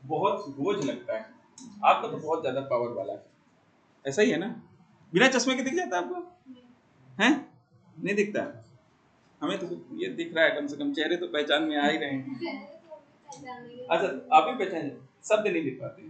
बहुत बोझ लगता है। आपका तो बहुत ज्यादा पावर वाला है, ऐसा ही है ना? बिना चश्मे के दिख जाता है आपको? हैं? नहीं दिखता? हमें तो ये दिख रहा है, कम से कम चेहरे तो पहचान में आ ही रहे हैं। अच्छा, आप ही पहचान, शब्द नहीं दिख पाते।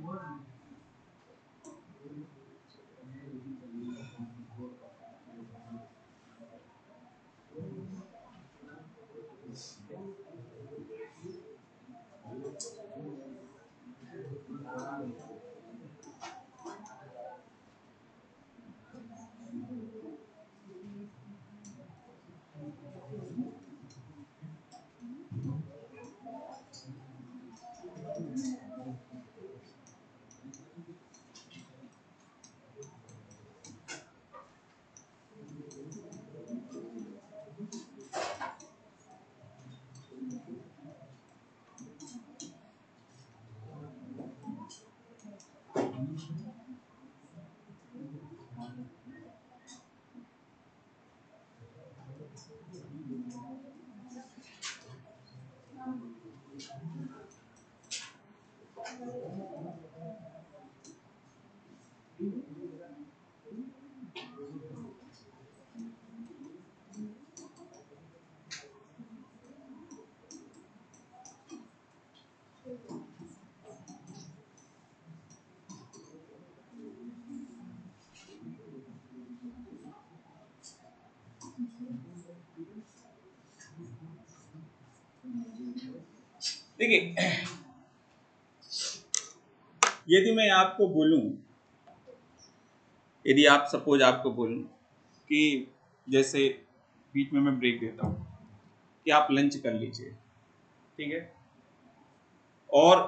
देखिए, यदि मैं आपको बोलूं, यदि आप सपोज आपको बोलूं कि जैसे बीच में मैं ब्रेक देता हूं कि आप लंच कर लीजिए, ठीक है, और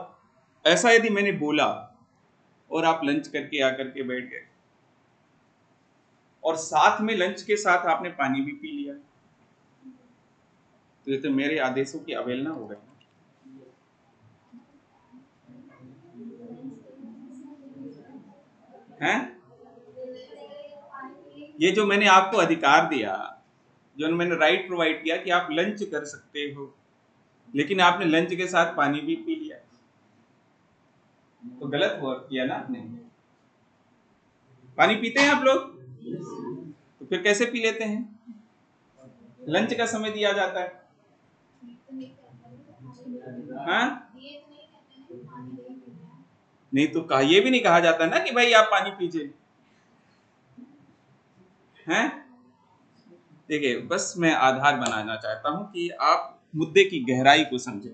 ऐसा यदि मैंने बोला और आप लंच करके आकर के बैठ गए और साथ में लंच के साथ आपने पानी भी पी लिया, तो ये तो मेरे आदेशों की अवहेलना हो गई ना। हैं? ये जो मैंने आपको अधिकार दिया, जो मैंने राइट प्रोवाइड किया कि आप लंच कर सकते हो, लेकिन आपने लंच के साथ पानी भी पी लिया, तो गलत हुआ किया ना आपने। पानी पीते हैं आप लोग? तो फिर कैसे पी लेते हैं? लंच का समय दिया जाता है। हाँ? नहीं तो कहा, ये भी नहीं कहा जाता ना कि भाई आप पानी पीजिए। हैं? देखिए, बस मैं आधार बनाना चाहता हूं कि आप मुद्दे की गहराई को समझें।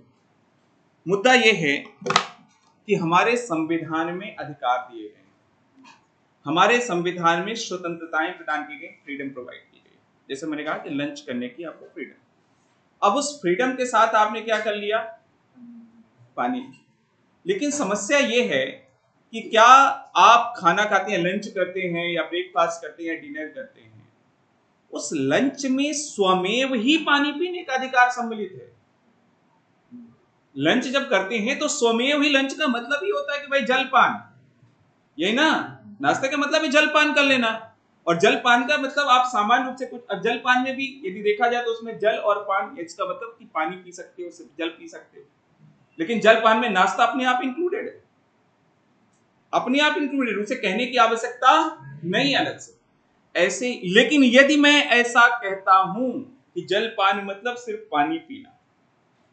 मुद्दा यह है कि हमारे संविधान में अधिकार दिए गए, हमारे संविधान में स्वतंत्रताएं प्रदान की गई, फ्रीडम प्रोवाइड की गई। जैसे मैंने कहा कि लंच करने की आपको फ्रीडम, अब उस फ्रीडम के साथ आपने क्या कर लिया? पानी। लेकिन समस्या यह है कि क्या आप खाना खाते हैं, लंच करते हैं या ब्रेकफास्ट करते हैं, डिनर करते हैं, उस लंच में स्वमेव ही पानी पीने का अधिकार सम्मिलित है। लंच जब करते हैं तो स्वमेव ही, लंच का मतलब ही होता है कि भाई जलपान, यही ना? नाश्ते का मतलब है जलपान कर लेना, और जलपान का मतलब आप सामान्य रूप से कुछ, जलपान में भी यदि देखा जाए तो उसमें जल और पान, इसका मतलब कि पानी पी सकते हो, सिर्फ जल पी सकते हो, लेकिन जलपान में नाश्ता अपने आप इंक्लूडेड है, अपने आप इंक्लूडेड, उसे कहने की आवश्यकता नहीं अलग से। ऐसे, लेकिन यदि मैं ऐसा कहता हूं कि जलपान मतलब सिर्फ पानी पीना,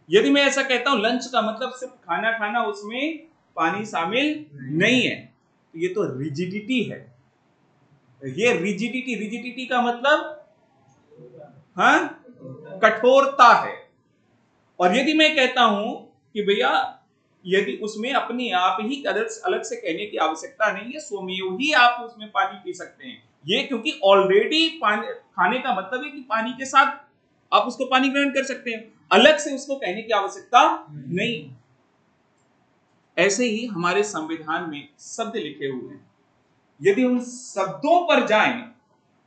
यदि मैं ऐसा कहता हूं लंच का मतलब सिर्फ खाना खाना, उसमें पानी शामिल नहीं है, तो ये तो रिजिडिटी है। ये रिजिडिटी का मतलब, हाँ, कठोरता है। और यदि मैं कहता हूं कि भैया यदि उसमें अपने आप ही अलग से कहने की आवश्यकता नहीं है, स्वमेव ही आप उसमें पानी पी सकते हैं, ये क्योंकि ऑलरेडी पानी खाने का मतलब है कि पानी के साथ आप उसको पानी ग्रहण कर सकते हैं, अलग से उसको कहने की आवश्यकता नहीं। ऐसे ही हमारे संविधान में शब्द लिखे हुए हैं, यदि उन शब्दों पर जाएं,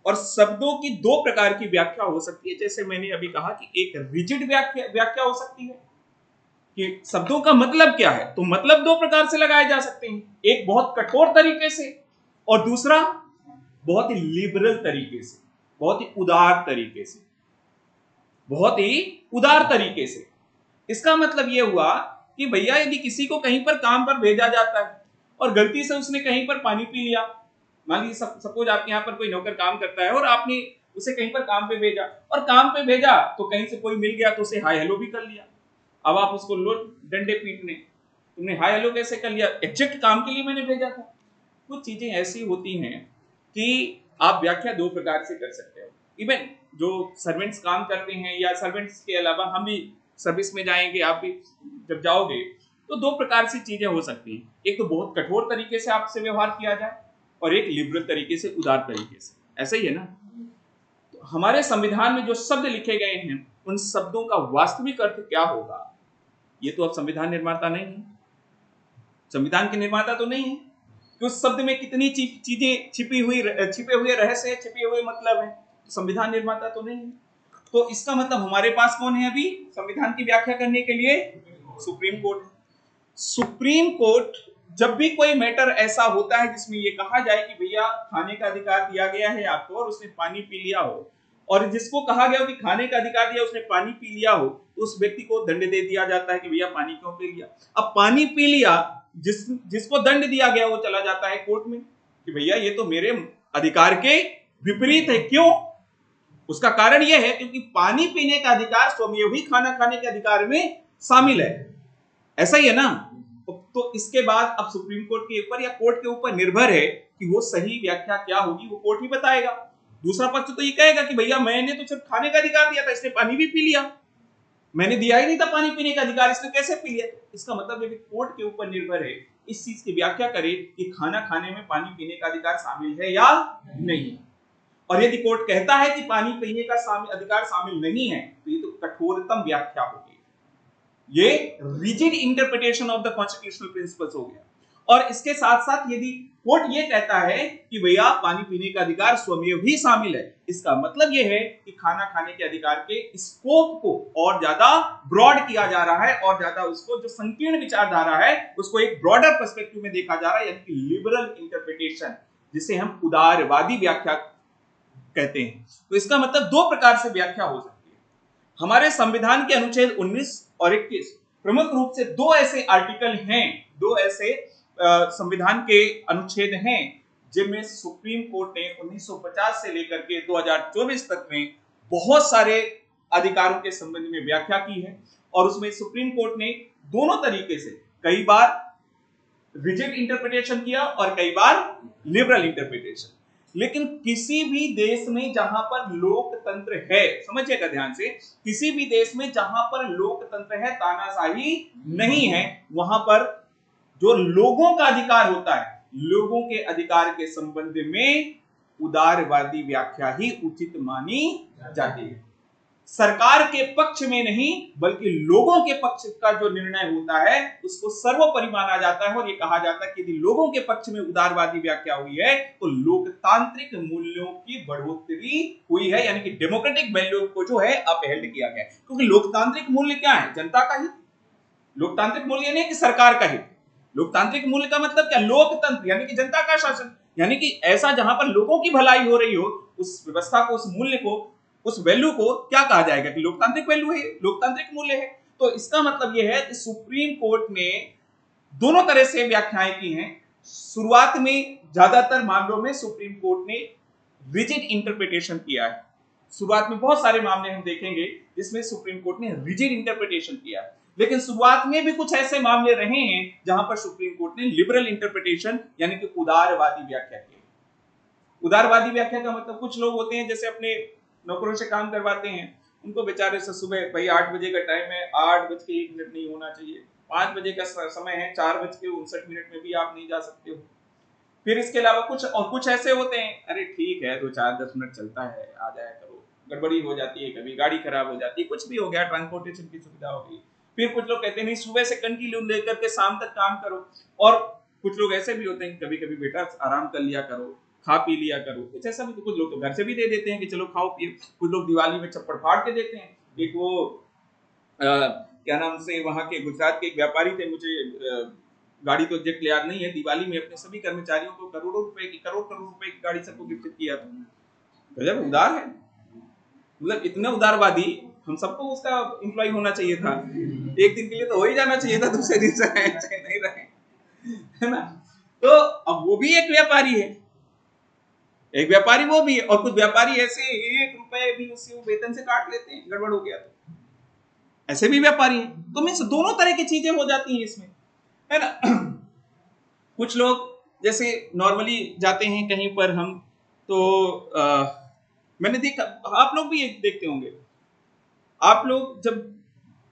और शब्दों की दो प्रकार की व्याख्या हो सकती है, जैसे मैंने अभी कहा कि एक रिजिड व्याख्या हो सकती है कि शब्दों का मतलब क्या है, तो मतलब दो प्रकार से लगाए जा सकते हैं, एक बहुत कठोर तरीके से और दूसरा बहुत ही लिबरल तरीके से, बहुत ही उदार तरीके से, बहुत ही उदार तरीके से। इसका मतलब यह हुआ कि भैया यदि किसी को कहीं पर काम पर भेजा जाता है और गलती से उसने कहीं पर पानी पी लिया, मान लीजिए सपोज आपके यहाँ पर कोई नौकर काम करता है और आपने उसे कहीं पर काम पे भेजा, और काम पे भेजा तो कहीं से कोई मिल गया तो उसे हाय हेलो भी कर लिया। अब आप उसको लो डंडे पीटने, तुमने हाय हेलो कैसे कर लिया, एग्जैक्ट काम के लिए मैंने भेजा था। कुछ चीजें ऐसी होती हैं कि आप व्याख्या दो प्रकार से कर सकते हो। इवन जो सर्वेंट्स काम करते हैं या सर्वेंट्स के अलावा हम भी सर्विस में जाएंगे, आप भी जब जाओगे तो दो प्रकार से चीजें हो सकती हैं। एक तो बहुत कठोर तरीके से आपसे व्यवहार किया जाए और एक लिबरल तरीके से, उदार तरीके से। ऐसा ही है ना। तो हमारे संविधान में जो शब्द लिखे गए हैं उन शब्दों का वास्तविक अर्थ क्या होगा, ये तो अब संविधान निर्माता नहीं है, संविधान के निर्माता तो नहीं है कि उस शब्द में कितनी चीजें छिपे हुए रहस्य, छिपे हुए मतलब है, संविधान निर्माता तो नहीं है। तो इसका मतलब हमारे पास कौन है अभी संविधान की व्याख्या करने के लिए? Supreme court. सुप्रीम कोर्ट जब भी कोई मैटर ऐसा होता है जिसमें ये कहा जाए कि भैया खाने का अधिकार दिया गया है आपको और उसने पानी पी लिया हो, और जिसको कहा गया हो कि खाने का अधिकार दिया उसने पानी पी लिया हो, तो उस व्यक्ति को दंड दे दिया जाता है कि भैया पानी क्यों पी लिया। अब पानी पी लिया, जिसको दंड दिया गया वो चला जाता है कोर्ट में कि भैया ये तो मेरे अधिकार के विपरीत है। क्यों? उसका कारण यह है क्योंकि पानी पीने का अधिकार स्वयं ही खाना खाने के अधिकार में शामिल है। ऐसा ही है ना। तो इसके बाद अब सुप्रीम कोर्ट के ऊपर या कोर्ट के ऊपर निर्भर है कि वो सही व्याख्या क्या होगी, वो कोर्ट ही बताएगा। दूसरा पक्ष तो ये कहेगा कि भैया मैंने तो सिर्फ खाने का अधिकार दिया था, इसने पानी भी पी लिया, मैंने दिया ही नहीं था पानी पीने का अधिकार, इसने कैसे पी लिया। इसका मतलब ये कोर्ट के ऊपर निर्भर है इस चीज की व्याख्या करे कि खाना खाने में पानी पीने का अधिकार शामिल है या नहीं। और यदि कोर्ट कहता है कि पानी पीने का अधिकार शामिल नहीं है तो ये तो कठोरतम व्याख्या होगी, ये rigid interpretation of the constitutional principles हो गया। और इसके साथ साथ यदि कोर्ट ये कहता है कि भैया पानी पीने का अधिकार स्वयं ही शामिल है, इसका मतलब ये है कि खाना खाने के अधिकार के स्कोप को और ज्यादा ब्रॉड किया जा रहा है, और ज्यादा उसको जो संकीर्ण विचारधारा है उसको एक ब्रॉडर पर्सपेक्टिव में देखा जा रहा है, यानी कि लिबरल इंटरप्रिटेशन, जिसे हम उदारवादी व्याख्या कहते हैं। तो इसका मतलब दो प्रकार से व्याख्या हो सकती है। हमारे संविधान के अनुच्छेद 19 और 21 प्रमुख रूप से दो ऐसे आर्टिकल हैं, दो ऐसे संविधान के अनुच्छेद हैं जिनमें सुप्रीम कोर्ट ने 1950 से लेकर के 2024 तक में बहुत सारे अधिकारों के संबंध में व्याख्या की है। और उसमें सुप्रीम कोर्ट ने दोनों तरीके से कई बार रिजिड इंटरप्रिटेशन किया और कई बार लिबरल इंटरप्रिटेशन। लेकिन किसी भी देश में जहां पर लोकतंत्र है, समझिएगा ध्यान से, किसी भी देश में जहां पर लोकतंत्र है, तानाशाही नहीं है, वहां पर जो लोगों का अधिकार होता है, लोगों के अधिकार के संबंध में उदारवादी व्याख्या ही उचित मानी जाती है। सरकार के पक्ष में नहीं बल्कि लोगों के पक्ष का जो निर्णय होता है उसको सर्वोपरि माना जाता है। और ये कहा जाता है कि यदि लोगों के पक्ष में उदारवादी व्याख्या हुई है तो लोकतांत्रिक मूल्यों की बढ़ोतरी हुई है, यानी कि डेमोक्रेटिक वैल्यू को जो है अपहेल्ड किया गया है। क्योंकि लोकतांत्रिक मूल्य क्या है? जनता का हित। लोकतांत्रिक मूल्य नहीं कि सरकार का हित। लोकतांत्रिक मूल्य का मतलब क्या? लोकतंत्र यानी कि जनता का शासन, यानी कि ऐसा जहां पर लोगों की भलाई हो रही हो, उस व्यवस्था को, उस मूल्य को, उस वैल्यू को क्या कहा जाएगा कि लोकतांत्रिक वैल्यू है, लोकतांत्रिक मूल्य है। तो इसका मतलब यह है कि सुप्रीम कोर्ट ने दोनों तरह से व्याख्याएं की हैं। शुरुआत में ज्यादातर मामलों में सुप्रीम कोर्ट ने रिजिड इंटरप्रिटेशन किया है। शुरुआत में बहुत सारे मामले हम देखेंगे जिसमें सुप्रीम कोर्ट ने रिजिड इंटरप्रिटेशन किया है, लेकिन शुरुआत में भी कुछ ऐसे मामले रहे हैं जहां पर सुप्रीम कोर्ट ने लिबरल इंटरप्रिटेशन यानी कि उदारवादी व्याख्या की। उदारवादी व्याख्या का मतलब कुछ लोग होते हैं जैसे अपने नौकरों से काम करवाते हैं, उनको बेचारे से सुबह भाई 8 बजे का टाइम है, 8:01 नहीं होना चाहिए, 5 बजे का समय है, 4:59 में भी आप नहीं जा सकते हो। फिर इसके अलावा कुछ ऐसे होते हैं, अरे ठीक है 2-4-10 मिनट चलता है, आ जाया करो, गड़बड़ी हो जाती है, कभी गाड़ी खराब हो जाती है, कुछ भी हो गया, ट्रांसपोर्टेशन की सुविधा हो गई। फिर कुछ लोग कहते हैं नहीं सुबह से कंटिन्यू लेकर के शाम तक काम करो। और कुछ लोग ऐसे भी होते हैं कभी कभी बेटा आराम कर लिया करो, खा पी लिया करो, कुछ ऐसा भी। तो कुछ लोग तो घर से भी दे देते हैं कि चलो खाओ पियो। कुछ लोग दिवाली में चप्पड़ फाड़ के देते हैं। एक वो क्या नाम से वहां के गुजरात के एक व्यापारी थे, मुझे गाड़ी तो एग्जैक्ट याद नहीं है, दिवाली में अपने सभी कर्मचारियों को करोड़ रुपए की गाड़ी सबको गिफ्ट किया था। गजब उदार है, मतलब इतने उदारवादी हम सबको उसका एम्प्लॉय होना चाहिए था, एक दिन के लिए तो हो ही जाना चाहिए था, दूसरे दिन से रहे चाहे नहीं रहे, है ना। तो अब वो भी एक व्यापारी है, एक व्यापारी वो भी है, और कुछ व्यापारी ऐसे 1 रुपए भी उससे वेतन से काट लेते हैं, गड़बड़ हो गया तो ऐसे भी व्यापारी है। तो मीन्स दोनों तरह की चीजें हो जाती हैं इसमें, है ना। कुछ लोग जैसे नॉर्मली जाते हैं कहीं पर हम, तो मैंने देखा, आप लोग भी देखते होंगे, आप लोग जब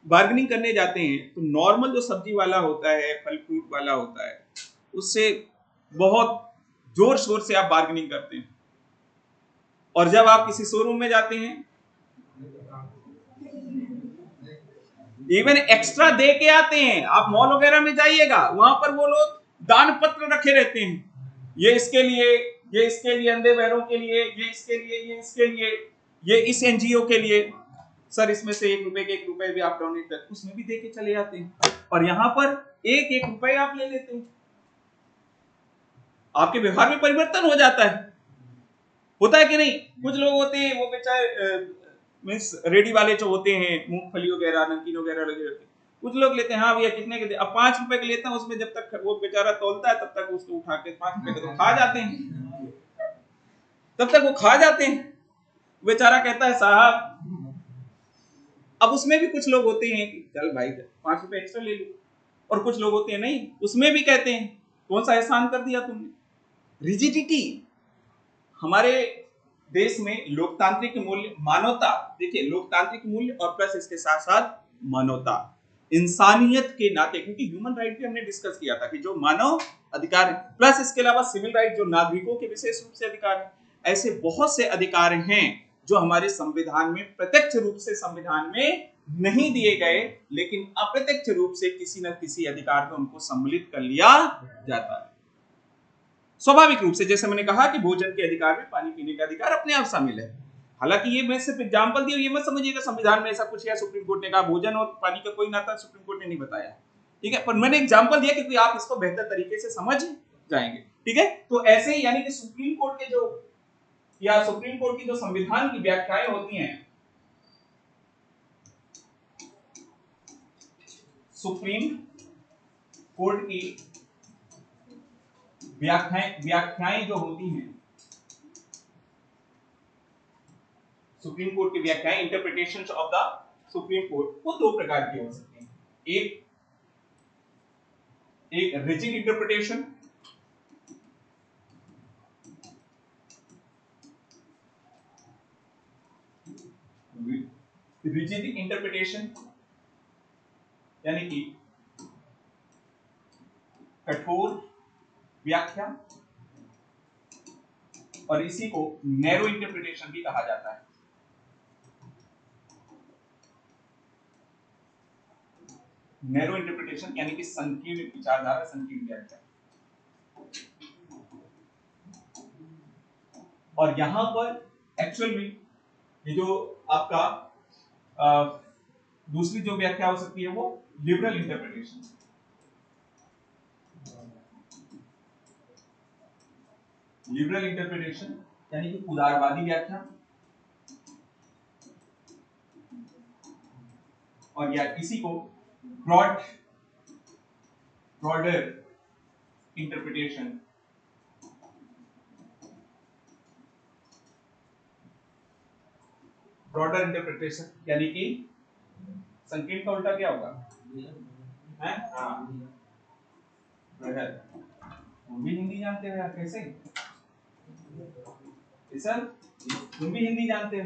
बार्गेनिंग करने जाते हैं तो नॉर्मल जो सब्जी वाला होता है, फल फ्रूट वाला होता है, उससे बहुत जोर शोर से आप बार्गेनिंग करते हैं, और जब आप किसी शोरूम में जाते हैं, इवन एक्स्ट्रा दे के आते हैं। आप मॉल वगैरह में जाइएगा, वहां पर वो लोग दान पत्र रखे रहते हैं, ये इसके लिए, ये इसके लिए, अंधे बहरों के लिए, ये इसके लिए, ये इसके लिए, ये इस एनजीओ के लिए, सर इसमें से 1 रुपए के 1 रुपए भी आप डोनेट कर, उसमें भी दे के चले जाते हैं, और यहाँ पर 1-1 रुपए आप ले लेते हैं। आपके व्यवहार में परिवर्तन हो जाता है, होता है कि नहीं। कुछ लोग होते हैं वो बेचारे मीन्स रेडी वाले जो होते हैं, मूंगफली वगैरह, नमकीन वगैरह लगे होते हैं, कुछ लोग लेते हैं, हाँ भैया कितने के दे, अब 5 रुपए के लेते हैं, उसमें जब तक वो बेचारा तोलता है तब तक उसको उठा के 5 रुपए के तो खा जाते हैं, तब तक वो खा जाते हैं, बेचारा कहता है साहब। अब उसमें भी कुछ लोग होते हैं कि चल भाई 5 रुपए एक्स्ट्रा ले लो, और कुछ लोग होते हैं नहीं, उसमें भी कहते हैं कौन सा एहसान कर दिया तुमने। रिजिडिटी हमारे देश में, लोकतांत्रिक मूल्य, मानवता, देखिए लोकतांत्रिक मूल्य और प्लस इसके साथ साथ मानवता, इंसानियत के नाते, क्योंकि ह्यूमन राइट भी हमने डिस्कस किया था कि जो मानव अधिकार है, प्लस इसके अलावा सिविल राइट जो नागरिकों के विशेष रूप से अधिकार है, ऐसे बहुत से अधिकार हैं जो हमारे संविधान में प्रत्यक्ष रूप से संविधान में नहीं दिए गए, लेकिन अप्रत्यक्ष रूप से किसी न किसी अधिकार में उनको सम्मिलित कर लिया जाता है। स्वाभाविक रूप से, जैसे मैंने कहा कि भोजन के अधिकार में पानी पीने का अधिकार अपने आप शामिल है। हालांकि ये मैं सिर्फ एग्जांपल दिया, ये मत समझिएगा संविधान में ऐसा कुछ है, सुप्रीम कोर्ट ने कहा भोजन और पानी का कोई नाता सुप्रीम कोर्ट ने नहीं बताया, ठीक है, पर मैंने एग्जांपल दिया क्योंकि आप इसको बेहतर तरीके से समझ जाएंगे, ठीक है। तो ऐसे ही यानी कि सुप्रीम कोर्ट के जो, या सुप्रीम कोर्ट की जो संविधान की व्याख्याएं होती हैं, सुप्रीम कोर्ट की व्याख्याएं जो होती हैं, सुप्रीम कोर्ट की व्याख्याएं, interpretations of the supreme court, वो 2 प्रकार की हो सकती हैं। एक रिजिड इंटरप्रिटेशन, रिजिड इंटरप्रिटेशन यानी कि कठोर व्याख्या, और इसी को नैरो इंटरप्रिटेशन भी कहा जाता है। नैरो इंटरप्रिटेशन यानी कि संकीर्ण विचारधारा, संकीर्ण व्याख्या, और यहां पर एक्चुअल में ये जो आपका दूसरी जो व्याख्या हो सकती है वो लिबरल इंटरप्रिटेशन, लिबरल इंटरप्रिटेशन यानी कि उदारवादी व्याख्या, और या इसी को ब्रॉडर इंटरप्रिटेशन, ब्रॉडर इंटरप्रिटेशन यानी कि संकीर्ण का उल्टा क्या होगा, हैं? हाँ, ब्रदर, तुम भी हिंदी जानते हो यार, कैसे सर, तुम भी हिंदी जानते हो?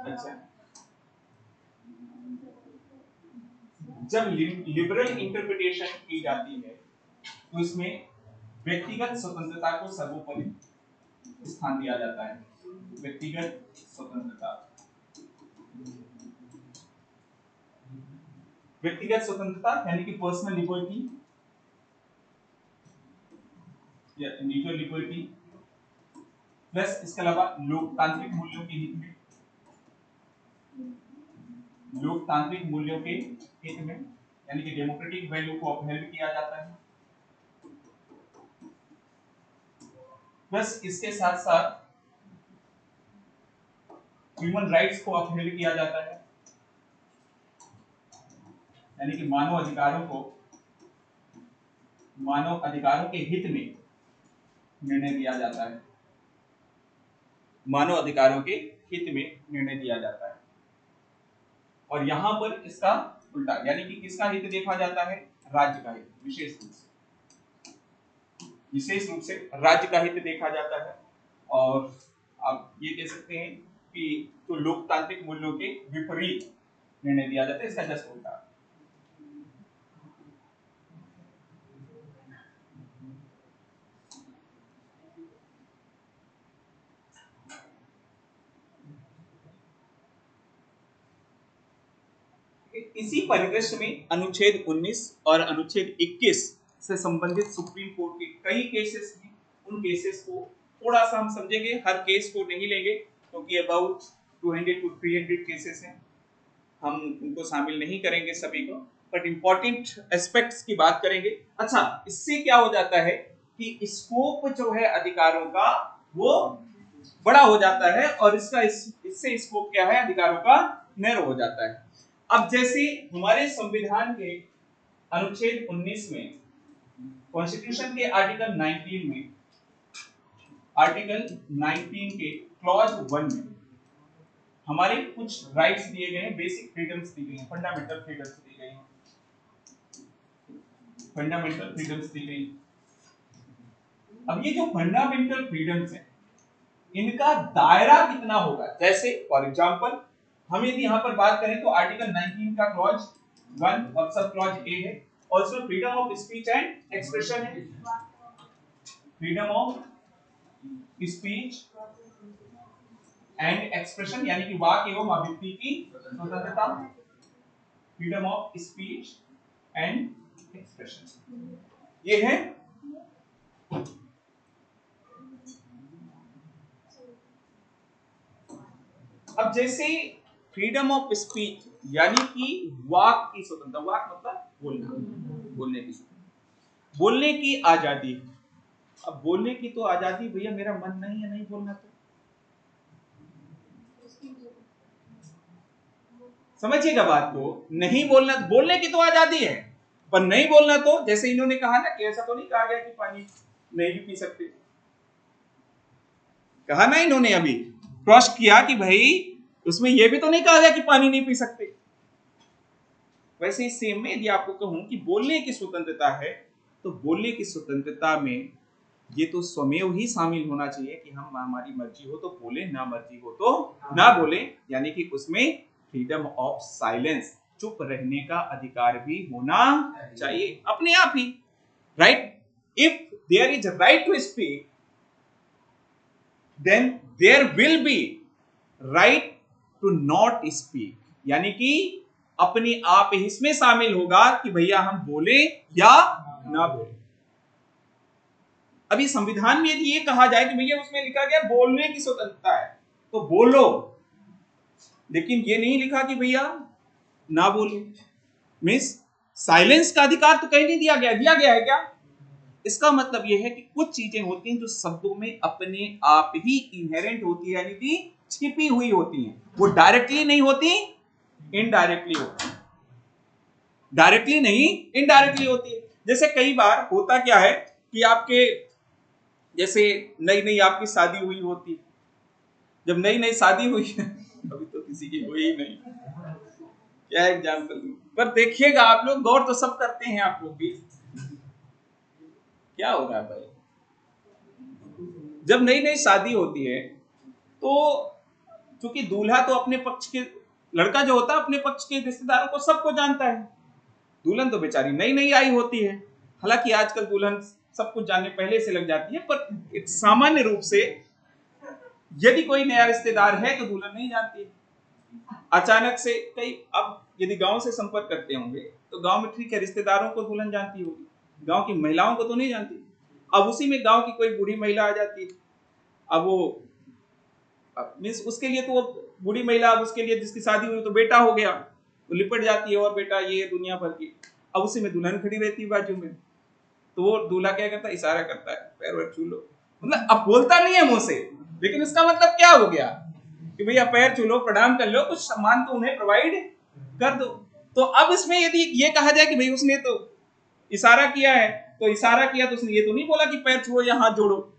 अच्छा, जब लिबरल इंटरप्रिटेशन की जाती है तो इसमें व्यक्तिगत स्वतंत्रता को सर्वोपरि स्थान दिया जाता है। व्यक्तिगत स्वतंत्रता, व्यक्तिगत स्वतंत्रता यानी कि पर्सनल लिबर्टी या इंडिविजुअल लिबर्टी, प्लस इसके अलावा लोकतांत्रिक मूल्यों के हित में, लोकतांत्रिक मूल्यों के हित में यानी कि डेमोक्रेटिक वैल्यू को अपहेल्ड किया जाता है, प्लस इसके साथ साथ ह्यूमन राइट्स को अपहेल्ड किया जाता है, यानी कि मानव अधिकारों के हित में निर्णय दिया जाता है, मानव अधिकारों के हित में निर्णय दिया जाता है। और यहां पर इसका उल्टा, यानी कि किसका हित देखा जाता है? राज्य का हित, विशेष रूप से राज्य का हित देखा जाता है। और आप ये कह सकते हैं कि तो लोकतांत्रिक मूल्यों के विपरीत निर्णय दिया जाता है, इसका जस्ट उल्टा। इसी परिदृश्य में अनुच्छेद 19 और अनुच्छेद 21 से संबंधित सुप्रीम कोर्ट के कई केसेस हैं। उन केसेस को थोड़ा सा हम समझेंगे, हर केस को नहीं लेंगे क्योंकि अबाउट 200 to 300 केसेस हैं, हम उनको शामिल नहीं करेंगे सभी को, बट इंपॉर्टेंट एस्पेक्ट्स की बात करेंगे। अच्छा, इससे क्या हो जाता है कि स्कोप जो है अधिकारों का वो बड़ा हो जाता है और इससे स्कोप क्या है? अधिकारों का नैरो हो जाता है। अब जैसे हमारे संविधान के अनुच्छेद 19 में, कॉन्स्टिट्यूशन के आर्टिकल 19 के क्लॉज 1 में हमारे कुछ राइट्स दिए गए हैं, बेसिक फ्रीडम्स दी गई हैं, फंडामेंटल फ्रीडम्स दी गई हैं, अब ये जो फंडामेंटल फ्रीडम्स हैं इनका दायरा कितना होगा? जैसे फॉर एग्जांपल हम यदि यहाँ पर बात करें तो आर्टिकल 19 का क्लॉज 1 और सब क्लॉज ए है, और इसमें freedom of speech and expression है, freedom of speech and expression यानी कि वाक एवं अभिव्यक्ति की स्वतंत्रता, freedom of speech and expression, ये है। अब जैसे फ्रीडम ऑफ स्पीच यानी कि वाक की स्वतंत्रता, वाक मतलब बोलना, बोलने की स्वतंत्रता, बोलने की आजादी। अब बोलने की तो आजादी, भैया मेरा मन नहीं है नहीं बोलना, तो समझिएगा बात को, नहीं बोलना, बोलने की तो आजादी है पर नहीं बोलना तो, जैसे इन्होंने कहा ना कि ऐसा तो नहीं कहा गया कि पानी नहीं भी पी सकते, कहा ना इन्होंने अभी क्रॉस किया कि भाई उसमें यह भी तो नहीं कहा गया कि पानी नहीं पी सकते। वैसे ही सेम में यदि आपको कहूं कि बोलने की स्वतंत्रता है, तो बोलने की स्वतंत्रता में ये तो स्वमेव ही शामिल होना चाहिए कि हम, हमारी मर्जी हो तो बोले, ना मर्जी हो तो ना बोले, यानी कि उसमें फ्रीडम ऑफ साइलेंस, चुप रहने का अधिकार भी होना चाहिए अपने आप ही, right? If there is right to speak, then there will be right to not speak, यानी कि अपने आप ही इसमें शामिल होगा कि भैया हम बोले या ना बोले। अभी संविधान में यदि ये कहा जाए कि भैया उसमें लिखा गया बोलने की स्वतंत्रता है तो बोलो, लेकिन ये नहीं लिखा कि भैया ना बोलो, मीन्स साइलेंस का अधिकार तो कहीं नहीं दिया गया है क्या? इसका मतलब यह है कि कुछ चीजें होती हैं जो शब्दों में अपने आप ही इनहेरेंट होती है, यानी कि छिपी हुई होती हैं, वो डायरेक्टली नहीं होती, इनडायरेक्टली होती है, डायरेक्टली नहीं इनडायरेक्टली होती है। जैसे कई बार होता क्या है कि आपके, जैसे नई नई आपकी शादी हुई होती, जब नई नई शादी हुई अभी तो किसी की हुई ही नहीं, क्या एग्जाम्पल दूं, पर देखिएगा आप लोग गौर तो सब करते हैं, आप लोग भी क्या हो रहा है भाई, जब नई नई शादी होती है तो क्योंकि दूल्हा तो अपने पक्ष के, लड़का जो होता है अपने पक्ष के रिश्तेदारों को सबको जानता है, दुल्हन तो बेचारी नई नई आई होती है, हालांकि आजकल दुल्हन सब कुछ जानने पहले से लग जाती है, पर एक सामान्य रूप से यदि कोई नया रिश्तेदार है तो दुल्हन नहीं जानती है। अचानक से कई, अब यदि गांव से संपर्क करते होंगे तो गांव में ठीक है रिश्तेदारों को दुल्हन जानती होगी, गांव की महिलाओं को तो नहीं जानती। अब उसी में गांव की कोई बूढ़ी महिला आ जाती है, अब वो मीन्स उसके लिए तो वो बूढ़ी महिला, अब उसके लिए जिसकी शादी हुई तो बेटा हो गया, वो लिपट जाती है, और बेटा ये दुनिया भर की, अब उसी में दुल्हन खड़ी रहती है बाजू में, तो वो दूल्हा क्या करता है, इशारा करता है पैर वैर छू लो, मतलब अब बोलता नहीं है मुंह से, लेकिन इसका मतलब क्या हो गया कि भैया पैर छू लो, प्रणाम कर लो, कुछ सम्मान तो उन्हें प्रोवाइड कर दो। तो अब इसमें यदि ये कहा जाए कि भाई उसने तो इशारा किया है, तो इशारा किया तो उसने ये तो नहीं बोला कि पैर छुओ या हाथ जोड़ो।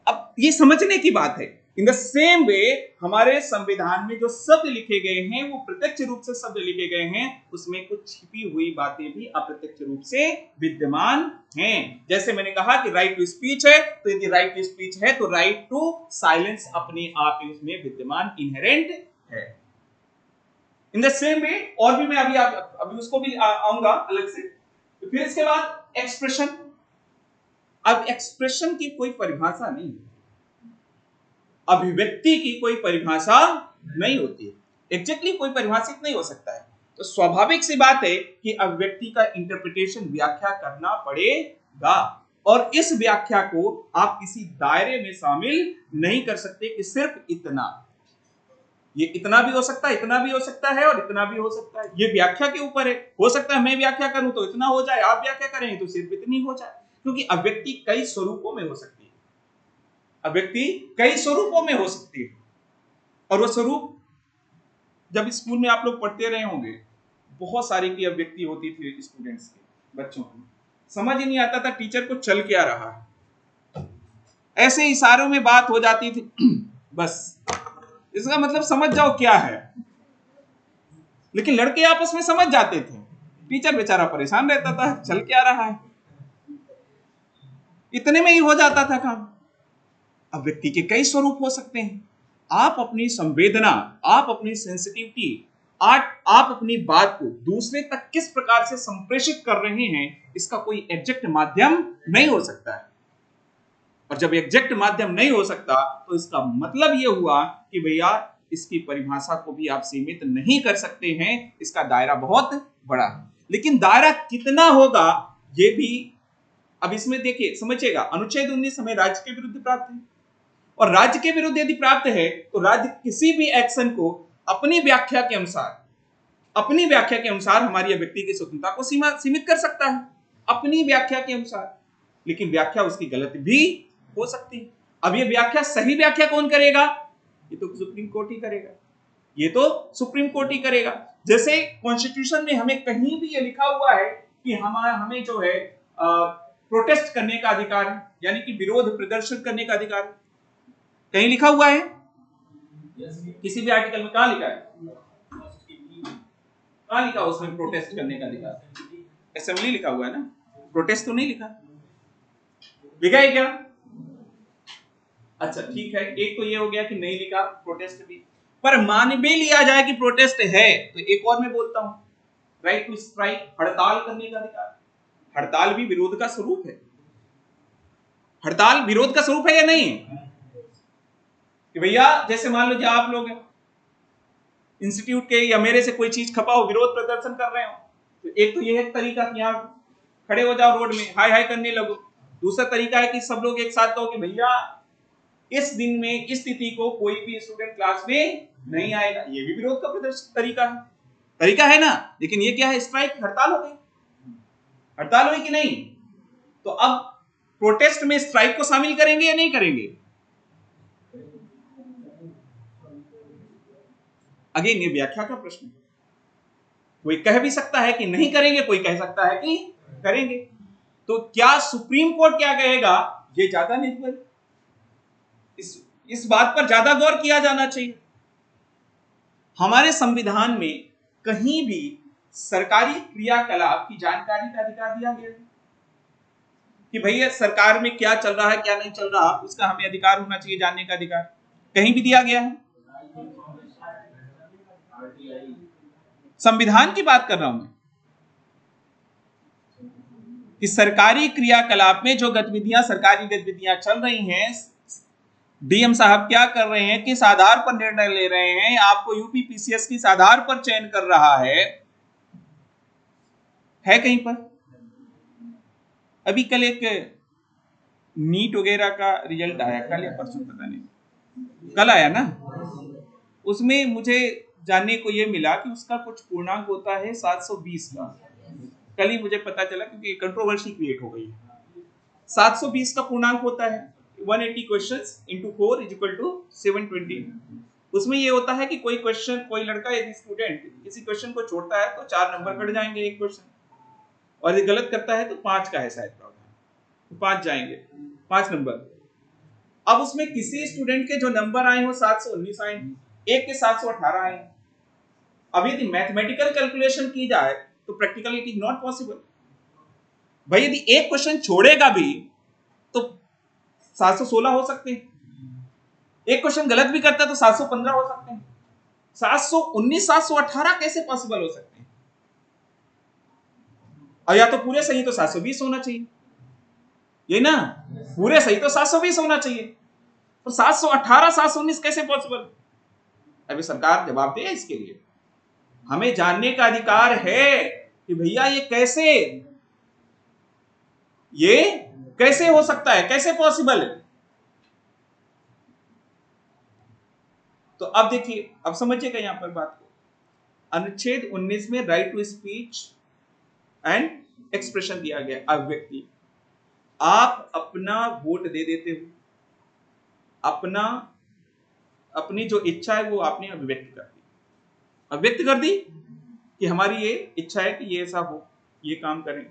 अब ये समझने की बात है। इन द सेम वे हमारे संविधान में जो शब्द लिखे गए हैं वो प्रत्यक्ष रूप से शब्द लिखे गए हैं, उसमें कुछ छिपी हुई बातें भी अप्रत्यक्ष रूप से विद्यमान हैं। जैसे मैंने कहा कि राइट टू स्पीच है, तो यदि राइट टू स्पीच है तो राइट टू साइलेंस अपने आप ही उसमें विद्यमान इनहेरेंट है। इन द सेम वे और भी मैं अभी उसको भी आऊंगा अलग से। तो फिर इसके बाद एक्सप्रेशन। अब एक्सप्रेशन की कोई परिभाषा नहीं है, अभिव्यक्ति की कोई परिभाषा नहीं होती है, एग्जैक्टली कोई परिभाषित नहीं हो सकता है। तो स्वाभाविक सी बात है कि अभिव्यक्ति का इंटरप्रिटेशन, व्याख्या करना पड़ेगा, और इस व्याख्या को आप किसी दायरे में शामिल नहीं कर सकते कि सिर्फ इतना, ये इतना भी हो सकता है, इतना भी हो सकता है और इतना भी हो सकता है। ये व्याख्या के ऊपर है। हो सकता है मैं व्याख्या करूं तो इतना हो जाए, आप व्याख्या करें तो सिर्फ इतनी हो जाए, क्योंकि अभिव्यक्ति कई स्वरूपों में हो सकती है। अभिव्यक्ति कई स्वरूपों में हो सकती है, और वो स्वरूप जब स्कूल में आप लोग पढ़ते रहे होंगे, बहुत सारी की अभिव्यक्ति होती थी स्टूडेंट्स की, बच्चों की, समझ ही नहीं आता था टीचर को चल क्या रहा है, ऐसे इशारों में बात हो जाती थी बस इसका मतलब समझ जाओ क्या है। लेकिन लड़के आपस में समझ जाते थे, टीचर बेचारा परेशान रहता था, चल क्या रहा है, इतने में ही हो जाता था काम। अब व्यक्ति के कई स्वरूप हो सकते हैं। आप अपनी संवेदना, आप अपनी सेंसिटिविटी, आप अपनी बात को दूसरे तक किस प्रकार से संप्रेषित कर रहे हैं, इसका कोई एग्जैक्ट माध्यम नहीं हो सकता है। और जब एग्जैक्ट माध्यम नहीं हो सकता तो इसका मतलब यह हुआ कि भैया इसकी परिभाषा को भी आप सीमित नहीं कर सकते हैं, इसका दायरा बहुत बड़ा है। लेकिन दायरा कितना होगा ये भी अब इसमें देखिए, समझिएगा, अनुच्छेद 19 हमें राज्य के विरुद्ध प्राप्त है, और राज्य के विरुद्ध यदि प्राप्त है तो राज्य किसी भी एक्शन को अपनी व्याख्या के अनुसार हमारी अभिव्यक्ति की स्वतंत्रता को सीमित कर सकता है, अपनी व्याख्या के अनुसार। लेकिन व्याख्या उसकी गलत भी हो सकती है। अब ये व्याख्या, सही व्याख्या कौन करेगा? ये तो सुप्रीम कोर्ट ही करेगा, ये तो सुप्रीम कोर्ट ही करेगा। जैसे कॉन्स्टिट्यूशन में हमें कहीं भी ये लिखा हुआ है कि हमें जो है प्रोटेस्ट करने का अधिकार है, यानी कि विरोध प्रदर्शन करने का अधिकार है, कहीं लिखा हुआ है? किसी भी आर्टिकल में कहां लिखा है? कहां लिखा उसमें प्रोटेस्ट करने का अधिकार? असेंबली लिखा हुआ है ना, प्रोटेस्ट तो नहीं लिखा। लिखा है क्या? अच्छा ठीक है, एक तो ये हो गया कि नहीं लिखा प्रोटेस्ट भी, पर मान भी लिया जाए कि प्रोटेस्ट है, तो एक और मैं बोलता हूं, राइट टू स्ट्राइक, हड़ताल करने का अधिकार। हड़ताल भी विरोध का स्वरूप है। हड़ताल विरोध का स्वरूप है या नहीं? कि भैया जैसे मान लो आप लोग इंस्टीट्यूट के या मेरे से कोई चीज खपाओ, विरोध प्रदर्शन कर रहे हो, तो एक तो ये एक तरीका कि यहाँ खड़े हो जाओ रोड में, हाय हाय करने लगो। दूसरा तरीका है कि सब लोग एक साथ कहो कि भैया इस दिन में इस तिथि को कोई भी स्टूडेंट क्लास में नहीं आएगा। ये भी विरोध का प्रदर्शन तरीका है ना। लेकिन ये क्या है? स्ट्राइक, हड़ताल हो गई। हड़ताल हुई कि नहीं? तो अब प्रोटेस्ट में स्ट्राइक को शामिल करेंगे या नहीं करेंगे? अगेन ये व्याख्या का प्रश्न है। कोई कह भी सकता है कि नहीं करेंगे, कोई कह सकता है कि करेंगे। तो क्या सुप्रीम कोर्ट क्या कहेगा, ये ज्यादा निर्भर, इस बात पर ज्यादा गौर किया जाना चाहिए। हमारे संविधान में कहीं भी सरकारी क्रियाकलाप की जानकारी का अधिकार दिया गया है कि भैया सरकार में क्या चल रहा है, क्या नहीं चल रहा, उसका हमें अधिकार होना चाहिए, जानने का अधिकार कहीं भी दिया गया है? संविधान की बात कर रहा हूं मैं कि सरकारी क्रियाकलाप में जो सरकारी गतिविधियां चल रही हैं, डीएम साहब क्या कर रहे हैं, किस आधार पर निर्णय ले रहे हैं, आपको यूपी पीसीएस किस आधार पर चयन कर रहा है कहीं पर? अभी कल एक नीट वगैरह का रिजल्ट आया, कल या परसों पता नहीं, कल आया ना, उसमें मुझे जानने को यह मिला कि उसका कुछ पूर्णांक होता है 720 का। कल ही मुझे पता चला, क्योंकि कंट्रोवर्सी क्रिएट हो गई है। 720 का पूर्णांक होता है, 180 questions into 4 is equal to 720। उसमें ये होता है कि कोई क्वेश्चन, कोई लड़का यदि स्टूडेंट किसी क्वेश्चन को छोड़ता है तो 4 नंबर कट जाएंगे एक क्वेश्चन, और यदि गलत करता है तो 5 का है शायद प्रॉब्लम, 5 जाएंगे, 5 नंबर। अब उसमें किसी स्टूडेंट के जो नंबर आए हो 719 आए, एक के 718 आए। अब यदि मैथमेटिकल कैलकुलेशन की जाए तो practically it is not possible. भाई यदि एक क्वेश्चन छोड़ेगा भी तो 716 हो सकते हैं, एक क्वेश्चन गलत भी करता है तो 715 हो सकते हैं, 719 718 कैसे पॉसिबल हो सकते हैं? और या तो पूरे सही तो 720 होना चाहिए, ये ना, पूरे सही तो 720 होना चाहिए, तो 718 719 कैसे पॉसिबल? अभी सरकार जवाब दे इसके लिए। हमें जानने का अधिकार है कि भैया ये कैसे हो सकता है, कैसे पॉसिबल है। तो अब देखिए, अब समझिएगा यहां पर बात को। अनुच्छेद 19 में right to speech and expression दिया गया, अभिव्यक्ति। आप अपना वोट दे देते हो, अपनी जो इच्छा है वो आपने अभिव्यक्त कर दी कि हमारी ये इच्छा है कि ये ऐसा हो, ये काम करें।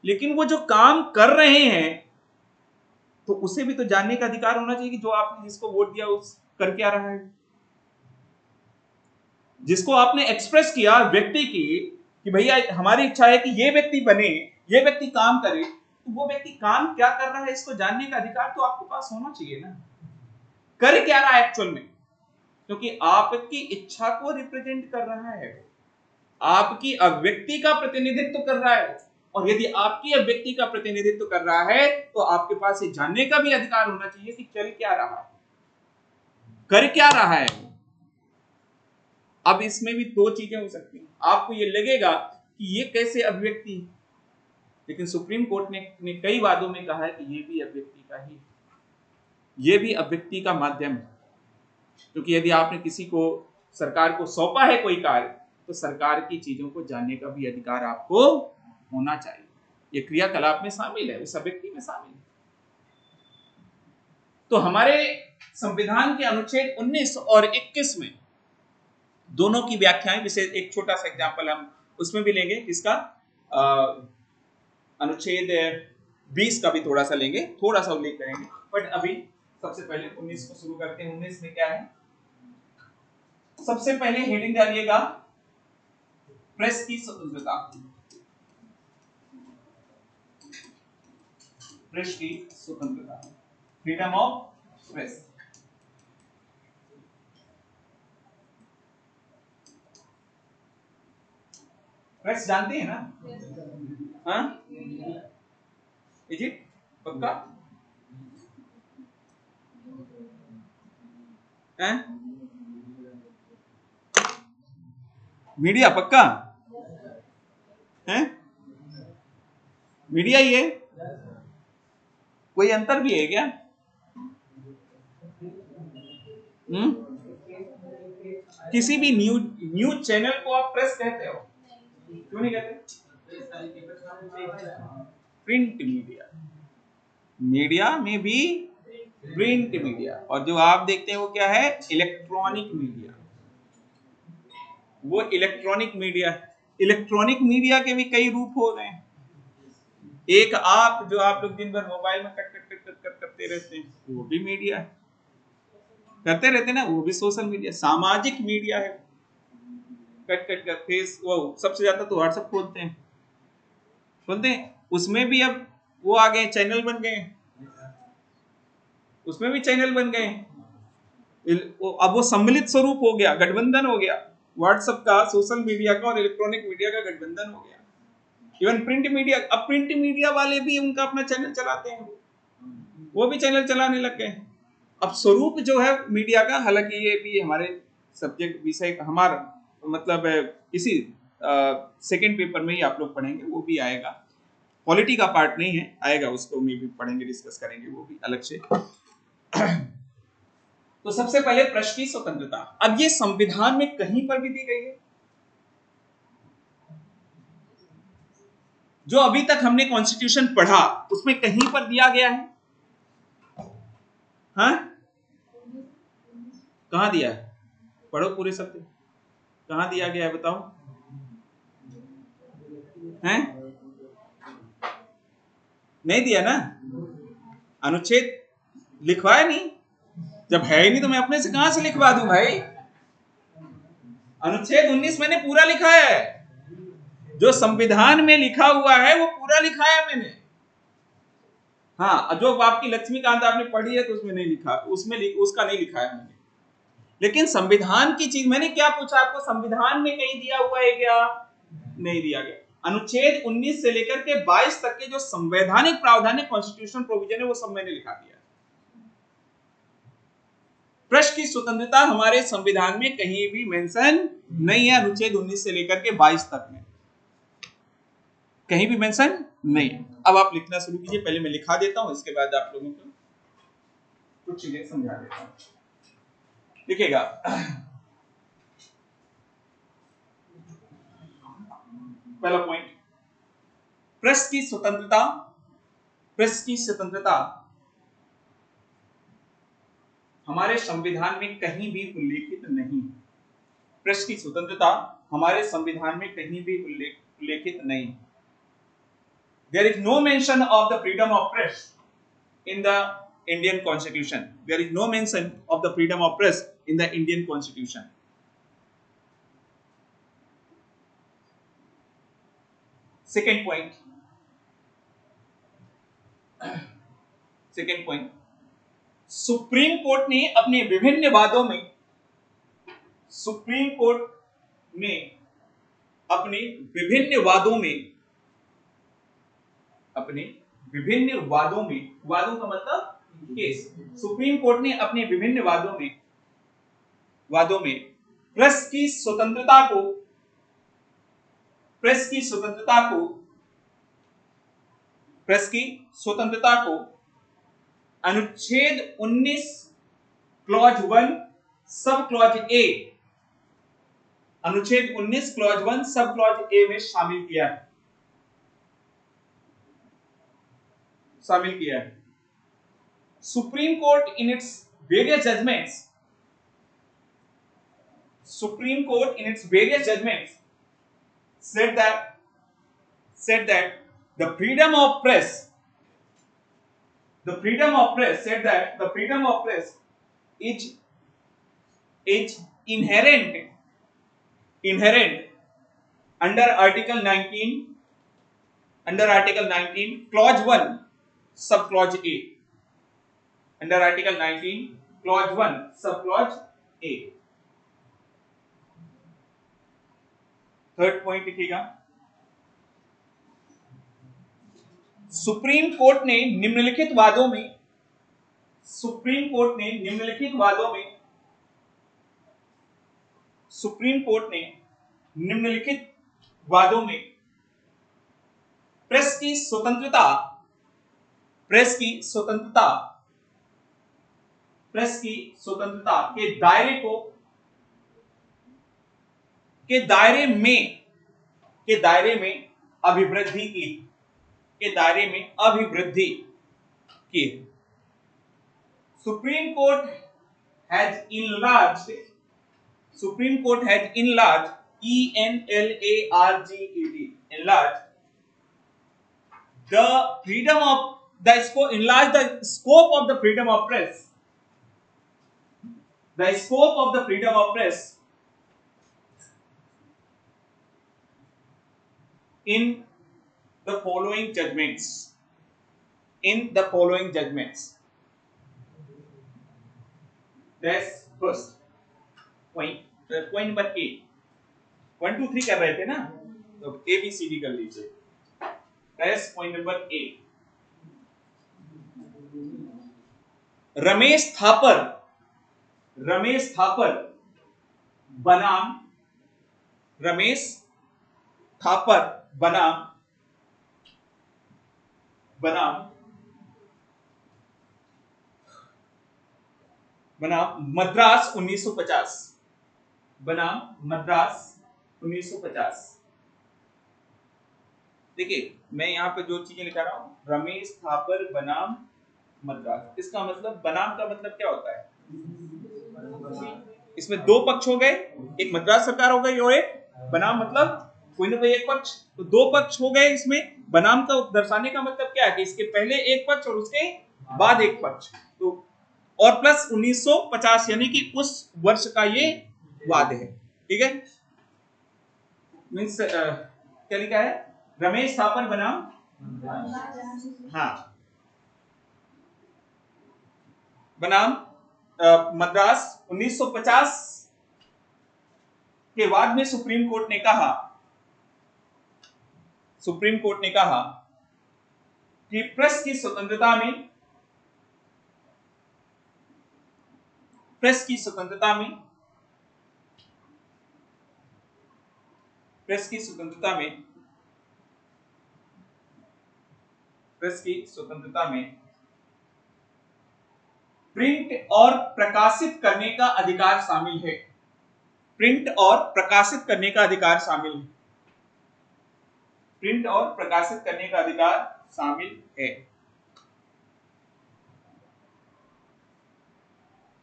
लेकिन वो जो काम कर रहे हैं तो उसे भी तो जानने का अधिकार होना चाहिए कि जो आपने जिसको वोट दिया उस कर क्या रहा है। जिसको आपने एक्सप्रेस किया, व्यक्ति की, कि भैया हमारी इच्छा है कि ये व्यक्ति बने, ये व्यक्ति काम करे, तो वो व्यक्ति काम क्या कर रहा है इसको जानने का अधिकार तो आपके पास होना चाहिए ना, कर क्या रहा है एक्चुअल में। क्योंकि आपकी इच्छा को रिप्रेजेंट कर रहा है, आपकी अभिव्यक्ति का प्रतिनिधित्व कर रहा है, और यदि आपकी अभिव्यक्ति का प्रतिनिधित्व कर रहा है तो आपके पास ये जानने का भी अधिकार होना चाहिए कि चल क्या रहा है, कर क्या रहा है। अब इसमें भी दो चीजें हो सकती हैं, आपको ये लगेगा कि ये कैसे अभिव्यक्ति है, लेकिन सुप्रीम कोर्ट ने कई वादों में कहा है कि ये भी अभिव्यक्ति का ही, ये भी अभिव्यक्ति का माध्यम है। क्योंकि यदि आपने किसी को, सरकार को सौंपा है कोई कार्य, तो सरकार की चीजों को जानने का भी अधिकार आपको होना चाहिए। ये क्रियाकलाप में शामिल है, उस अभिव्यक्ति में शामिल है। तो हमारे संविधान के अनुच्छेद 19 और 21 में दोनों की व्याख्याएं, विशेष एक छोटा सा एग्जांपल हम उसमें भी लेंगे, इसका अनुच्छेद 20 का भी थोड़ा सा लेंगे, थोड़ा सा उल्लेख करेंगे। बट अभी सबसे पहले 19 को शुरू करते हैं। 19 में क्या है, सबसे पहले हेडिंग डालिएगा प्रेस की स्वतंत्रता। प्रेस की स्वतंत्रता, फ्रीडम ऑफ प्रेस। प्रेस जानते हैं ना? हाँ, इज इट पक्का? मीडिया पक्का है? मीडिया ही है, कोई अंतर भी है क्या? किसी भी न्यूज चैनल को आप प्रेस कहते हो, क्यों नहीं कहते? प्रिंट मीडिया, मीडिया में भी प्रिंट मीडिया, और जो आप देखते हैं वो क्या है, इलेक्ट्रॉनिक मीडिया। वो इलेक्ट्रॉनिक मीडिया, इलेक्ट्रॉनिक मीडिया के भी कई रूप हो गए हैं। एक आप जो आप लोग दिन भर मोबाइल में कट करते रहते हैं, वो भी मीडिया है, करते रहते हैं ना, वो भी सोशल मीडिया, सामाजिक मीडिया है। कट फेस, वो सबसे ज्यादा तो व्हाट्सएप खोलते हैं, उसमें भी अब वो आ गए, चैनल बन गए, उसमें भी चैनल बन गए। अब वो सम्मिलित स्वरूप हो गया, गठबंधन हो गया व्हाट्सएप का, सोशल मीडिया का और इलेक्ट्रॉनिक मीडिया का गठबंधन हो गया। इवन प्रिंट मीडिया, अब प्रिंट मीडिया वाले भी उनका अपना चैनल चलाते हैं, वो भी चैनल चलाने लग गए। अब स्वरूप जो है मीडिया का, हालांकि ये भी हमारे सब्जेक्ट विषय, हमारा मतलब इसी सेकंड पेपर में ही आप लोग पढ़ेंगे, वो भी आएगा, पॉलिटी का पार्ट नहीं है, आएगा, उसको में भी पढ़ेंगे, डिस्कस करेंगे वो भी अलग से। तो सबसे पहले प्रेस की स्वतंत्रता, अब ये संविधान में कहीं पर भी दी गई है? जो अभी तक हमने कॉन्स्टिट्यूशन पढ़ा उसमें कहीं पर दिया गया है? कहाँ दिया है? पढ़ो पूरे शब्द, कहाँ दिया गया है बताओ? हैं? नहीं दिया ना? अनुच्छेद लिखवाया नहीं, जब है ही नहीं तो मैं अपने से कहां से लिखवा दूं भाई? अनुच्छेद 19 मैंने पूरा लिखा है, जो संविधान में लिखा हुआ है वो पूरा लिखा है मैंने। हाँ, जो आपकी लक्ष्मीकांत आपने पढ़ी है तो उसमें नहीं लिखा, उसका नहीं लिखा है मैंने। लेकिन संविधान की चीज मैंने क्या पूछा आपको? संविधान में कहीं दिया हुआ है क्या? नहीं दिया गया। अनुच्छेद 19 से लेकर के 22 तक के जो संवैधानिक प्रावधान है, कॉन्स्टिट्यूशनल प्रोविजन है, वो सब मैंने लिखा दिया। प्रेस की स्वतंत्रता हमारे संविधान में कहीं भी मेंशन नहीं है, अनुच्छेद 19 से लेकर के 22 तक में कहीं भी मेंशन नहीं है। अब आप लिखना शुरू कीजिए, पहले मैं लिखा देता हूं, इसके बाद आप लोगों को कुछ चीजें समझा देता हूं। लिखेगा, पहला पॉइंट, प्रेस की स्वतंत्रता, प्रेस की स्वतंत्रता हमारे संविधान में कहीं भी उल्लेखित नहीं। प्रेस की स्वतंत्रता हमारे संविधान में कहीं भी उल्लेखित नहीं। There is no mention of the freedom of press in the Indian Constitution. There is no mention of the freedom of press in the Indian Constitution. Second point. Second point. Supreme court ने अपने विभिन्न वादों में, supreme court ने अपने विभिन्न वादों में, अपने विभिन्न वादों में, वादों का मतलब केस, सुप्रीम कोर्ट ने अपने विभिन्न वादों में प्रेस की स्वतंत्रता को, प्रेस की स्वतंत्रता को, प्रेस की स्वतंत्रता को अनुच्छेद 19 क्लॉज 1 सब क्लॉज ए, अनुच्छेद 19 क्लॉज 1 सब क्लॉज ए में शामिल किया है, शामिल किया है। Supreme court in its various judgements, supreme court in its various judgements said that the freedom of press, the freedom of press, said that the freedom of press is inherent under Article 19, under Article 19 clause 1 sub clause A, under Article 19 clause 1 sub clause A। Third point लिखिएगा, supreme court ने निम्नलिखित वादों में, supreme court ने निम्नलिखित वादों में, supreme court ने निम्नलिखित वादों में प्रेस की स्वतंत्रता, प्रेस की स्वतंत्रता, प्रेस की स्वतंत्रता के दायरे को, के दायरे में अभिवृद्धि की, के दायरे में अभिवृद्धि की। Supreme court has enlarged, supreme court has enlarged, ENLARGED, enlarged the freedom of the scope, enlarge the scope of the freedom of press, the scope of the freedom of press in the following judgments, in the following judgments। That's first point, point number A, 1 2 3 कर रहे थे ना, तो A B C D कर लीजिए। That's point number A। Ramesh Thapar, Ramesh Thapar बनाम, रमेश थापर बनाम मद्रास 1950, बनाम मद्रास 1950। देखिए मैं यहां पे जो चीजें लिखा रहा हूं, रमेश थापर बनाम मद्रास, इसका मतलब बनाम का मतलब क्या होता है? इसमें दो पक्ष हो गए, एक मद्रास सरकार हो गई और एक बनाम, मतलब कोई ना कोई एक पक्ष, तो दो पक्ष हो गए। इसमें बनाम का दर्शाने का मतलब क्या है कि इसके पहले एक पक्ष और उसके बाद एक पक्ष, तो और प्लस 1950 यानी कि उस वर्ष का ये वाद है। ठीक है, मीन्स क्या लिखा है, रमेश थापर बनाम, हाँ, बनाम मद्रास 1950 के बाद में सुप्रीम कोर्ट ने कहा, सुप्रीम कोर्ट ने कहा कि प्रेस की स्वतंत्रता में, प्रेस की स्वतंत्रता में, प्रेस की स्वतंत्रता में, प्रेस की स्वतंत्रता में प्रिंट और प्रकाशित करने का अधिकार शामिल है। प्रिंट और प्रकाशित करने का अधिकार शामिल है। प्रिंट और प्रकाशित करने का अधिकार शामिल है।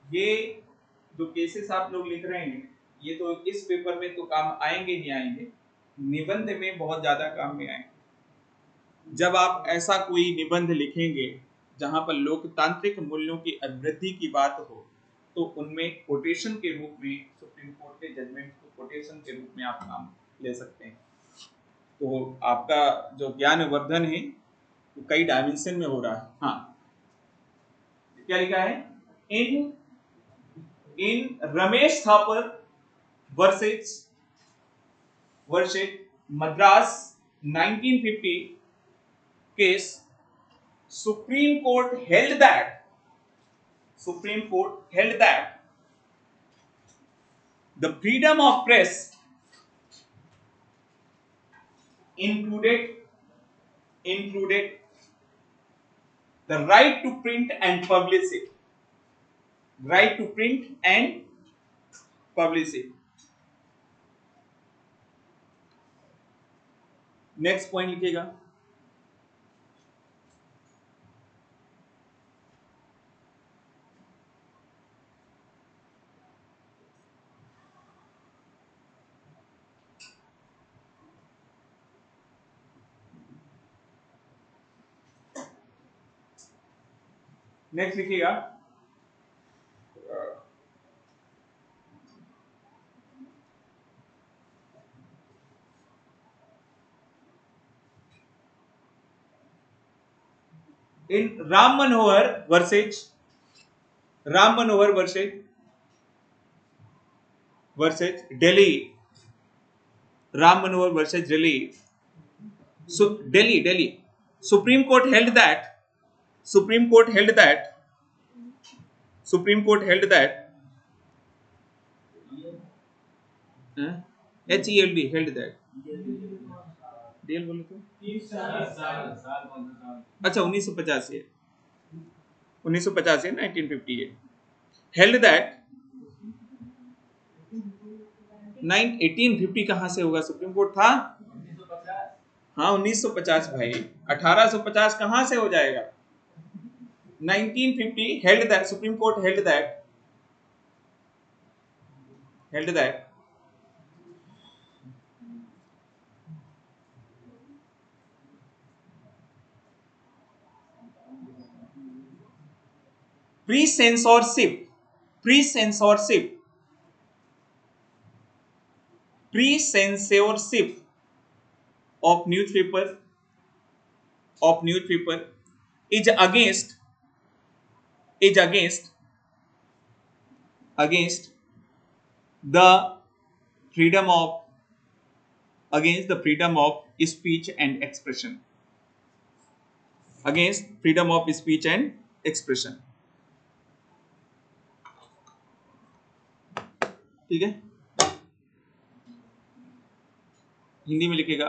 ये जो केसेस आप लोग लिख रहे हैं, ये तो इस पेपर में तो काम आएंगे नहीं आएंगे, निबंध में बहुत ज्यादा काम में आएंगे। जब आप ऐसा कोई निबंध लिखेंगे जहां पर लोकतांत्रिक मूल्यों की अभिवृद्धि की बात हो, तो उनमें कोटेशन के रूप में सुप्रीम कोर्ट के जजमेंट को कोटेशन के रूप में आप काम ले सकते हैं। तो आपका जो ज्ञान वर्धन है वो कई डायमेंशन में हो रहा है। हाँ, क्या लिखा है, in Romesh Thappar versus Madras 1950 case, Supreme Court held that the freedom of press included the right to print and publish it. Right to print and publish it. Next point लिखिएगा, नेक्स्ट लिखिएगा, in Ram Manohar versus Delhi, Ram Manohar versus Delhi, Delhi supreme court held that HELD held that, डेल बोले तो अच्छा 1950 है, 1950 है, held that 1850 कहां से होगा, सुप्रीम कोर्ट था, हाँ 1950 भाई, 1850 कहां से हो जाएगा, 1950 held that, supreme court held that pre-censorship of newspaper is against the freedom of speech and expression, ठीक है, हिंदी में लिखेगा,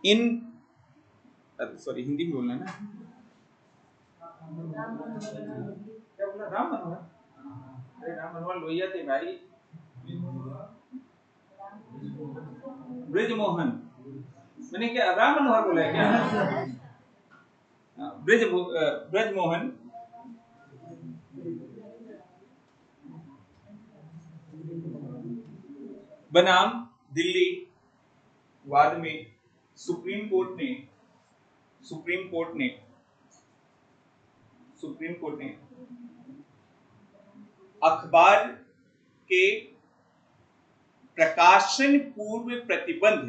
हिंदी में बोलना है ना, क्या बोला, राम मनोहर, अरे राम मनोहर लोहिया थे भाई, ब्रिजमोहन, मैंने क्या राम मनोहर बोला है क्या, ब्रजमोहन बनाम दिल्ली वाद में सुप्रीम कोर्ट ने सुप्रीम कोर्ट ने सुप्रीम कोर्ट ने अखबार के प्रकाशन पूर्व प्रतिबंध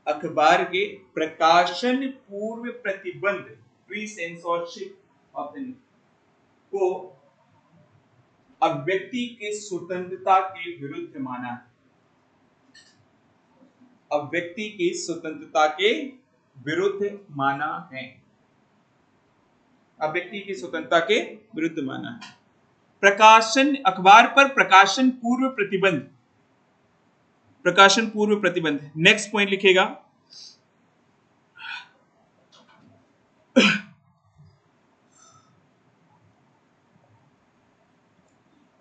अखबार के प्रकाशन पूर्व प्रतिबंध प्री सेंसरशिप ऑफ द को अभिव्यक्ति के स्वतंत्रता के विरुद्ध माना है। अभिव्यक्ति की स्वतंत्रता के विरुद्ध माना है। अभिव्यक्ति की स्वतंत्रता के विरुद्ध माना है। प्रकाशन अखबार पर प्रकाशन पूर्व प्रतिबंध, प्रकाशन पूर्व प्रतिबंध। नेक्स्ट पॉइंट लिखेगा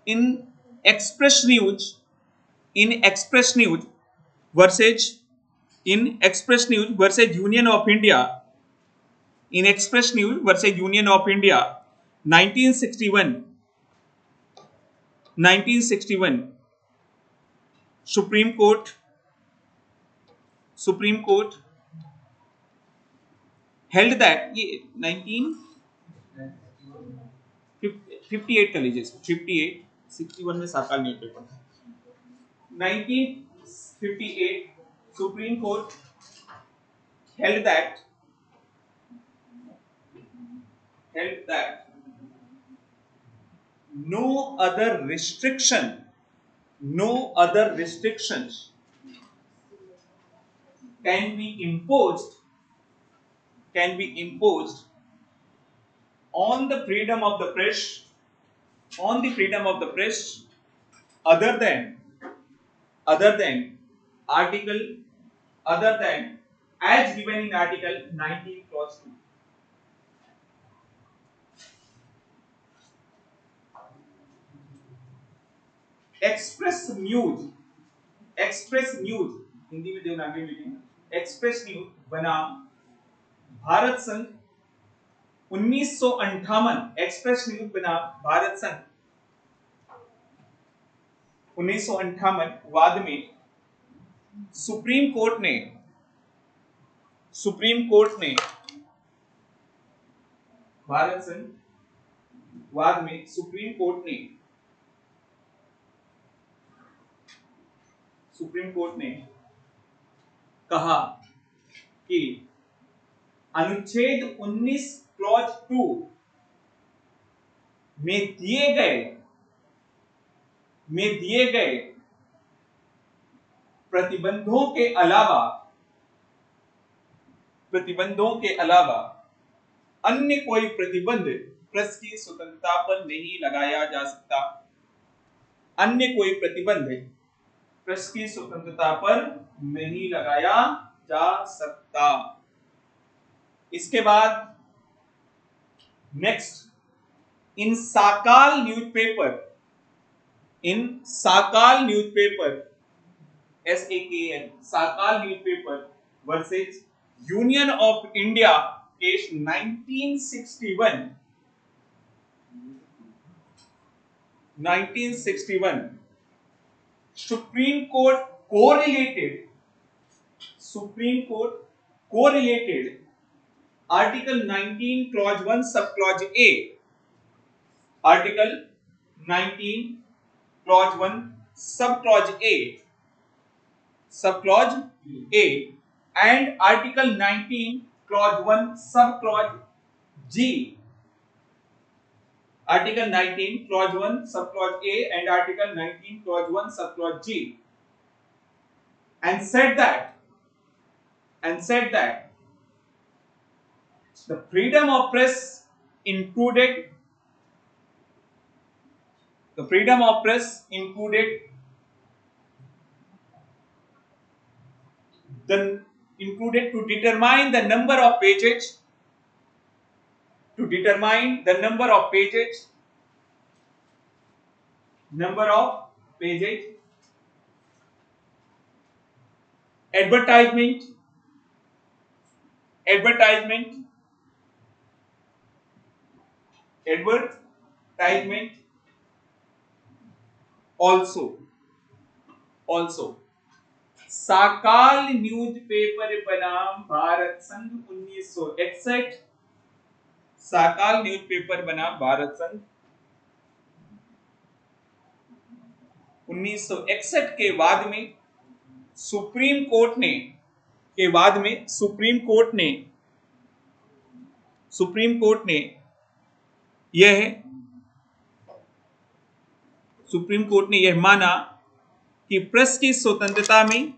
in express news versus Union of India, in express news versus Union of India 1961 Supreme Court held that ये 1958 का लीजिए 58 61 में साकाल न्यूज़पेपर था। 1958 supreme court held that no other restrictions can be imposed on the freedom of the press other than as given in article 19 clause 2। Express news Hindi में देवनागरी लिखेंगे। Express news बनाम भारत संघ 1958 express news बनाम भारत संघ 1958 वाद में सुप्रीम कोर्ट ने भारत संघ वाद में सुप्रीम कोर्ट ने कहा कि अनुच्छेद 19 क्लॉज 2 में दिए गए प्रतिबंधों के अलावा अन्य कोई प्रतिबंध प्रेस की स्वतंत्रता पर नहीं लगाया जा सकता। अन्य कोई प्रतिबंध प्रेस की स्वतंत्रता पर नहीं लगाया जा सकता। इसके बाद next in Sakal newspaper SAKL Sakal newspaper versus union of India case 1961 supreme court correlated article 19 clause 1 sub clause A, article 19 clause 1 sub clause A and article 19 clause 1 sub clause G, article 19 clause 1 sub clause A and article 19 clause 1 sub clause G, and said that the freedom of press included to determine the number of pages advertisement advertisement also Sakal newspaper बनाम भारत संघ 1961। Sakal newspaper बनाम भारत संघ 1961 के बाद में supreme court ने यह माना कि प्रेस की स्वतंत्रता में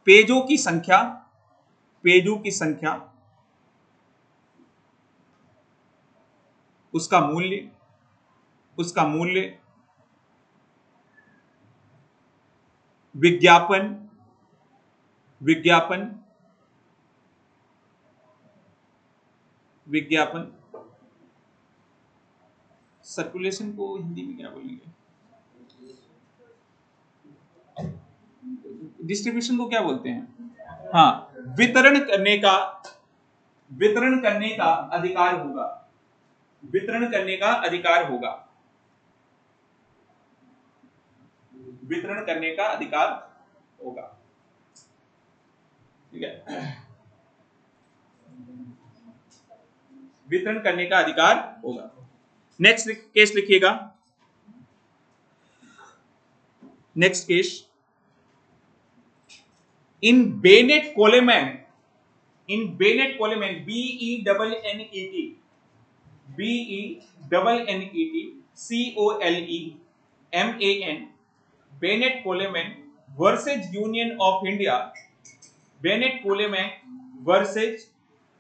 पेजों की संख्या उसका मूल्य विज्ञापन सर्कुलेशन को हिंदी में क्या बोलेंगे, डिस्ट्रीब्यूशन को क्या बोलते हैं, हाँ, वितरण करने का अधिकार होगा। ठीक है, वितरण करने का अधिकार होगा। नेक्स्ट केस लिखिएगा। Next case, in Bennett Coleman BENNET COLEMAN Bennett Coleman versus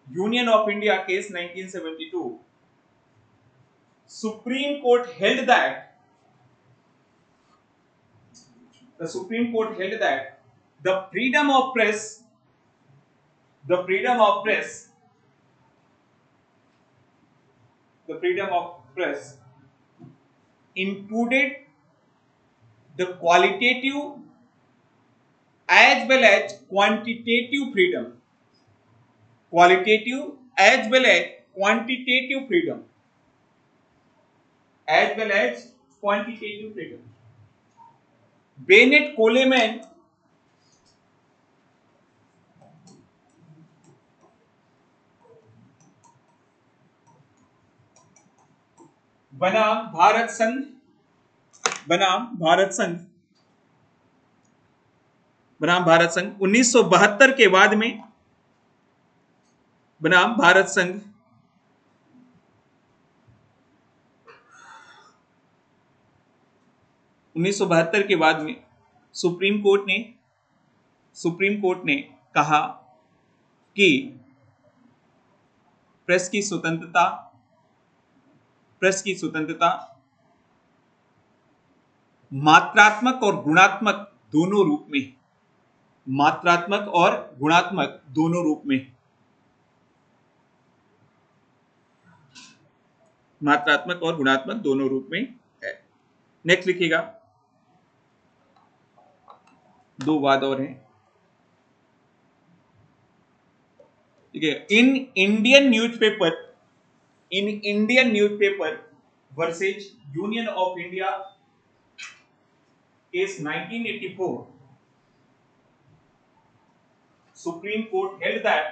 union of India, case 1972। Supreme Court held that the freedom of press included the qualitative as well as quantitative freedom. Bennett Coleman बनाम भारत संघ 1972 के बाद में, बनाम भारत संघ 1972 के बाद में सुप्रीम कोर्ट ने कहा कि प्रेस की स्वतंत्रता मात्रात्मक और गुणात्मक दोनों रूप में है। नेक्स्ट लिखिएगा, दो वाद और हैं। ठीक है, in Indian newspaper versus union of India case 1984, supreme court held that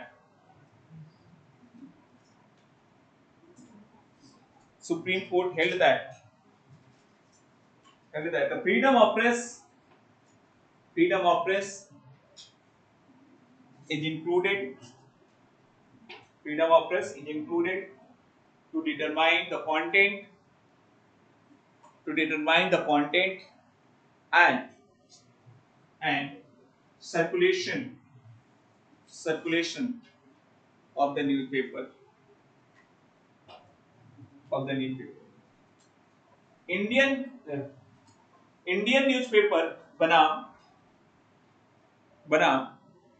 the freedom of press is included to determine the content and circulation of the newspaper. Indian newspaper बनाम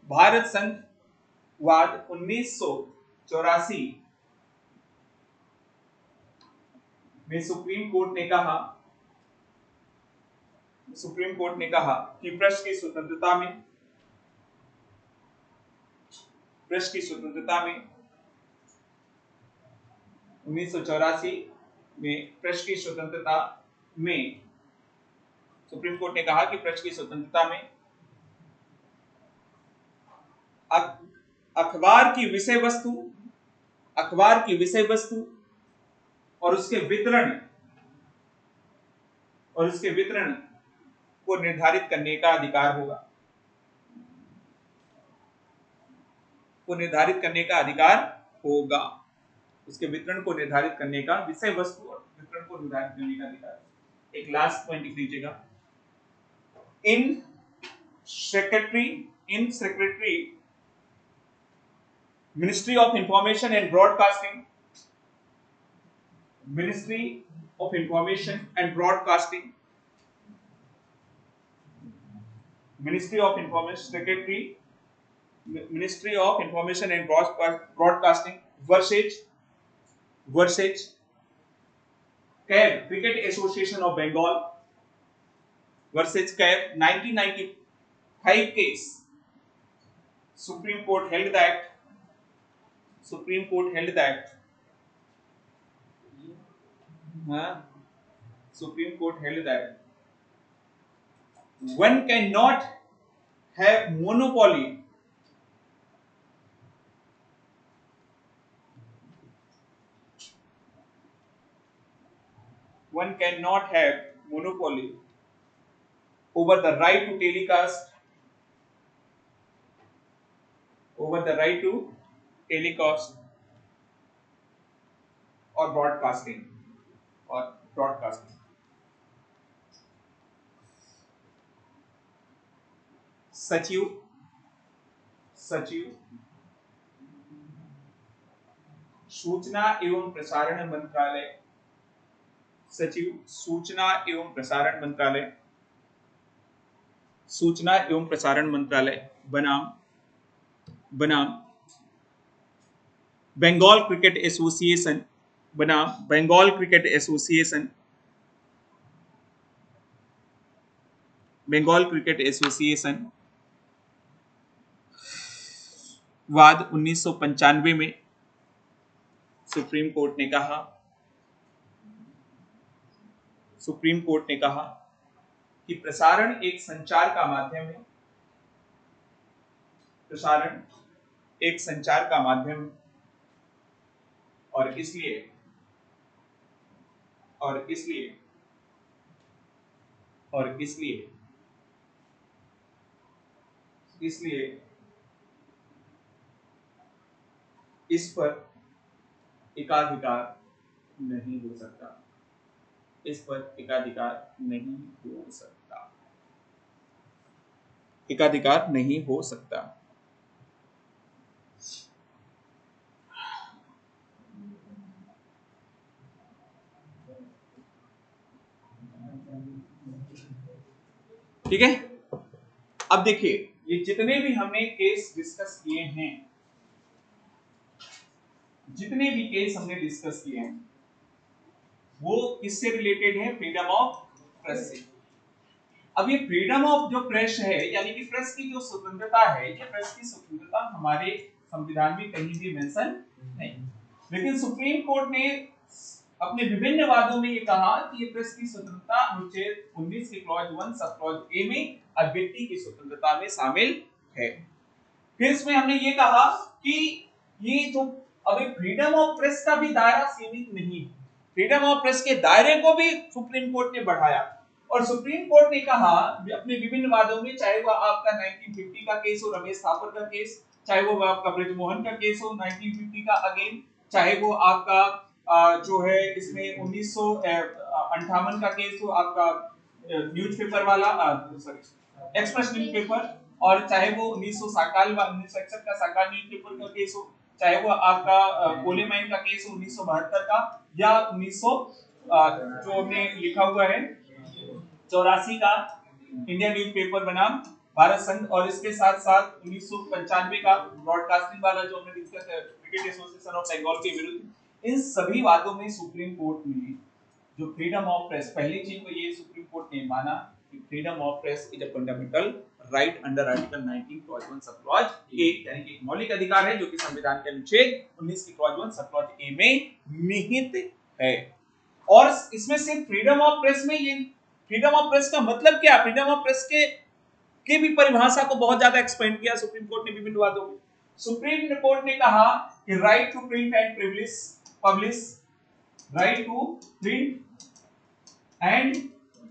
भारत संघ वाद 1984 में सुप्रीम कोर्ट ने कहा कि press की स्वतंत्रता में 1984 में प्रेस की स्वतंत्रता में सुप्रीम कोर्ट ने कहा कि प्रेस की स्वतंत्रता में अखबार की विषय वस्तु और उसके वितरण को निर्धारित करने का अधिकार होगा, उसके वितरण को निर्धारित करने का, विषय वस्तु और वितरण को निर्धारित करने का अधिकार। एक लास्ट पॉइंट लिख लीजिएगा, in secretary ministry of information and broadcasting versus CAB Cricket Association of Bengal versus CAB 1995 case. Supreme Court held that one cannot have monopoly over the right to telecast or broadcasting. सचिव सूचना एवं प्रसारण मंत्रालय बनाम Bengal cricket association वाद 1995 में supreme court ने कहा कि प्रसारण एक संचार का माध्यम है और इसलिए इस पर एकाधिकार नहीं हो सकता। ठीक है, अब देखिए ये जितने भी हमने केस डिस्कस किए हैं, वो किससे रिलेटेड है? फ्रीडम ऑफ प्रेस से। अब ये फ्रीडम ऑफ जो प्रेस है, यानी कि प्रेस की जो स्वतंत्रता है, ये प्रेस की स्वतंत्रता हमारे संविधान में कहीं भी मेंशन नहीं, लेकिन सुप्रीम कोर्ट ने अपने विभिन्न वादों में ये कहा कि ये प्रेस की स्वतंत्रता अनुच्छेद 19 के क्लॉज 1 सब क्लॉज ए में अभिव्यक्ति की स्वतंत्रता में शामिल है। फिर इसमें हमने ये कहा कि ये जो अभी फ्रीडम ऑफ प्रेस का भी दायरा सीमित नहीं है, फ्रीडम ऑफ प्रेस के दायरे को भी सुप्रीम कोर्ट ने बढ़ाया और सुप्रीम कोर्ट ने कहा अपने विभिन्न वादों में, चाहे वो आपका 1950 का केस हो, रमेश थापर का केस, चाहे वो आपका ब्रजमोहन का केस हो 1950 का अगेन, चाहे वो आपका जो है इसमें 1958 का केस हो आपका न्यूज़पेपर वाला एक्सप्रेस न्यूज़पेपर, और चाहे वो 1961 का साकाल न्यूज़पेपर का केस हो, चाहे वो आपका कोले माइन का केस हो 1972 का, या 1900 जो हमने लिखा हुआ है 84 का इंडिया न्यूज़पेपर बनाम भारत संघ, और इसके साथ साथ 1995 का ब्रॉडकास्टिंग वाला जो हमने डिस्कस है क्रिकेट एसोसिएशन ऑफ बंगाल के विरुद्ध। इन सभी वादों में सुप्रीम कोर्ट ने जो फ्रीडम ऑफ प्रेस, पहली चीज तो ये सुप्रीम कोर्ट ने माना कि freedom of press is a fundamental right under article 19 clause 1 sub clause A, यानी कि एक मौलिक अधिकार है जो कि संविधान के अनुच्छेद 19 की क्लॉज 1 सब क्लॉज ए में निहित है। और इसमें सिर्फ फ्रीडम ऑफ प्रेस में, ये फ्रीडम ऑफ प्रेस का मतलब क्या, फ्रीडम ऑफ प्रेस के भी परिभाषा को बहुत ज्यादा एक्सपेंड किया सुप्रीम कोर्ट ने विभिन्न वादों में। सुप्रीम कोर्ट ने कहा कि right to print and publish, right to print and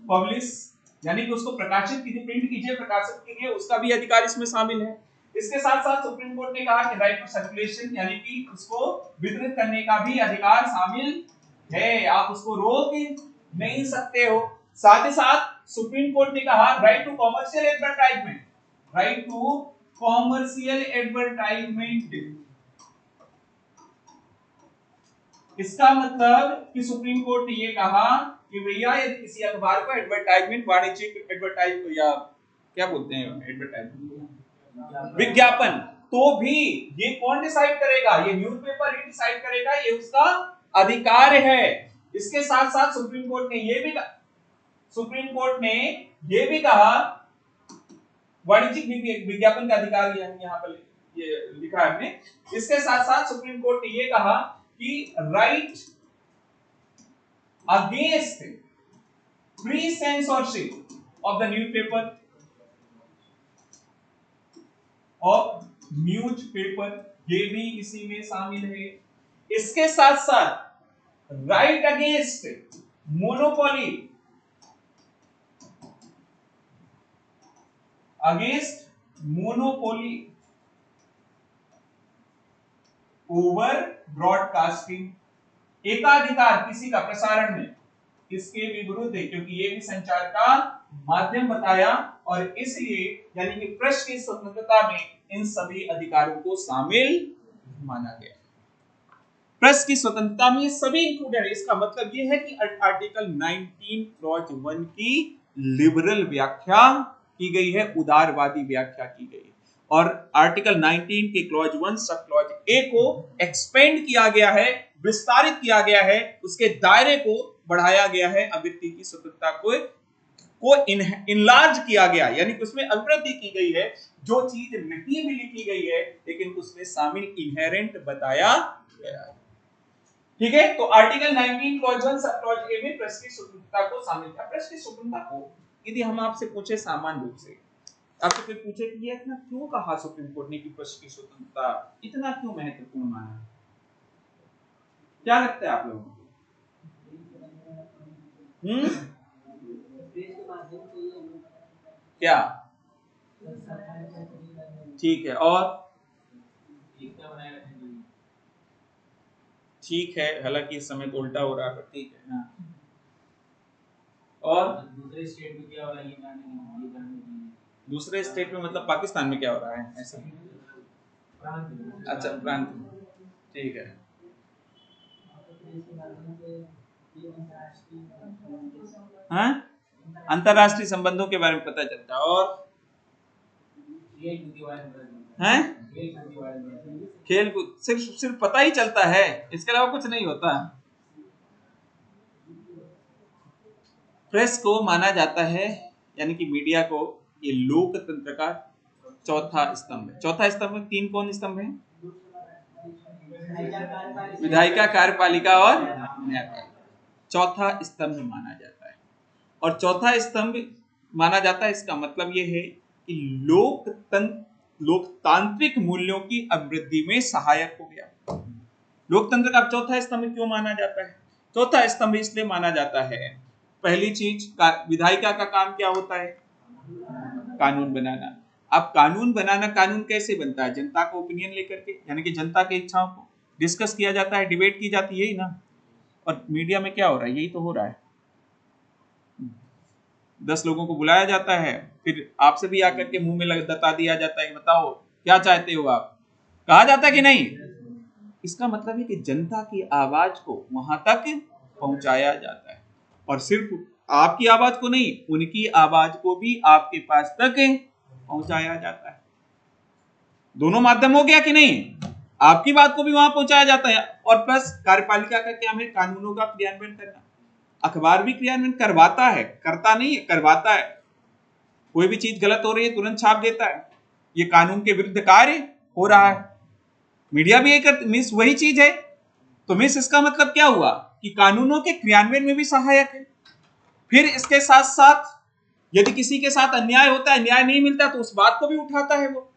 publish, यानी कि उसको प्रकाशित कीजिए, प्रिंट कीजिए, प्रकाशित कीजिए, उसका भी अधिकार इसमें शामिल है। इसके साथ साथ सुप्रीम कोर्ट ने कहा कि राइट टू सर्कुलेशन, यानी कि उसको वितरित करने का भी अधिकार शामिल है, आप उसको रोक नहीं सकते हो। साथ ही साथ सुप्रीम कोर्ट ने कहा right to commercial advertisement, right to commercial advertisement, इसका मतलब कि सुप्रीम कोर्ट ने ये कहा कि भैया यदि किसी अखबार को एडवर्टाइजमेंट, वाणिज्यिक एडवर्टाइज या क्या बोलते हैं एडवर्टाइजमेंट, विज्ञापन, तो भी ये कौन डिसाइड करेगा, ये न्यूज़पेपर ही डिसाइड करेगा, ये उसका अधिकार है। इसके साथ साथ सुप्रीम कोर्ट ने ये भी कहा वाणिज्यिक विज्ञापन का अधिकार यहाँ पर ये लिखा है हमने। इसके साथ साथ सुप्रीम कोर्ट ने ये कहा कि right against free censorship of the newspaper और न्यूज़पेपर, ये भी इसी में शामिल है। इसके साथ साथ right against monopoly, over broadcasting, एकाधिकार किसी का प्रसारण में, इसके भी विरुद्ध है, क्योंकि ये भी संचार का माध्यम बताया और इसलिए यानी कि प्रेस की स्वतंत्रता में इन सभी अधिकारों को शामिल माना गया। प्रेस की स्वतंत्रता में सभी इंक्लूडेड है। इसका मतलब ये है कि आर्टिकल 19 क्लॉज 1 की लिबरल व्याख्या की गई है, उदारवादी व्याख्या की गई है, और आर्टिकल 19 के क्लॉज 1 सब क्लॉज ए को एक्सपेंड किया गया है, विस्तारित किया गया है, उसके दायरे को बढ़ाया गया है, अभिव्यक्ति की स्वतंत्रता को इनलार्ज किया गया, यानी कि उसमें अभिवृद्धि की गई है, जो चीज नहीं भी लिखी गई है लेकिन उसमें शामिल इनहेरेंट बताया गया है। ठीक है, तो article 19 clause 1 sub clause A में प्रेस की स्वतंत्रता को शामिल किया। प्रेस की स्वतंत्रता को यदि हम आपसे पूछे सामान्य रूप से, आपसे फिर पूछे कि ये इतना क्यों कहा सुप्रीम कोर्ट ने कि प्रेस की स्वतंत्रता इतना क्यों महत्वपूर्ण माना, क्या लगता है आप लोगों को? क्या ठीक है, और ठीक है, हालांकि इस समय तो उल्टा हो रहा है, पर ठीक है। हाँ, और दूसरे स्टेट में क्या हो रहा है, दूसरे स्टेट में मतलब पाकिस्तान में क्या हो रहा है ऐसा? अच्छा, प्रांत, ठीक है। हाँ, अंतरराष्ट्रीय संबंधों के बारे में पता चलता है, और हैं खेल कूद, सिर्फ पता ही चलता है, इसके अलावा कुछ नहीं होता। प्रेस को माना जाता है, यानी कि मीडिया को, ये लोकतंत्र का चौथा स्तंभ है। चौथा स्तंभ में तीन कौन स्तंभ है? विधायिका, कार्यपालिका और न्यायपालिका, चौथा स्तंभ माना जाता है। और चौथा स्तंभ माना जाता है, इसका मतलब ये है कि लोकतांत्रिक मूल्यों की अभिवृद्धि में सहायक हो गया। लोकतंत्र का चौथा स्तंभ क्यों माना जाता है? चौथा स्तंभ इसलिए माना जाता है, पहली चीज, विधायिका का काम क्या होता है? कानून बनाना। अब कानून बनाना, कानून कैसे बनता है? जनता को ओपिनियन लेकर के, यानी कि जनता की इच्छाओं को डिस्कस किया जाता है, डिबेट की जाती है, यही ना। और मीडिया में क्या हो रहा है? यही तो हो रहा है। 10 लोगों को बुलाया जाता है, फिर आपसे भी आकर के मुंह में बता दिया जाता है कि बताओ क्या चाहते हो आप, कहा जाता है कि नहीं? इसका मतलब है कि जनता की आवाज को वहां तक पहुंचाया जाता है, और सिर्फ आपकी आवाज को नहीं, उनकी आवाज को भी आपके पास तक पहुंचाया जाता है। दोनों माध्यम हो गया कि नहीं? आपकी बात को भी वहां पहुंचाया जाता है, और प्लस कार्यपालिका का क्या है? कानूनों का क्रियान्वयन करना। अखबार भी क्रियान्वयन करवाता है, करता नहीं है, करवाता है। कोई भी चीज गलत हो रही है तुरंत छाप देता है, ये कानून के विरुद्ध कार्य हो रहा है। मीडिया भी एक मिस वही चीज है। तो मिस इसका मतलब क्या हुआ कि कानूनों के क्रियान्वयन में भी सहायक है। फिर इसके साथ साथ यदि किसी के साथ अन्याय होता है, न्याय नहीं मिलता, तो उस बात को भी उठाता है वो।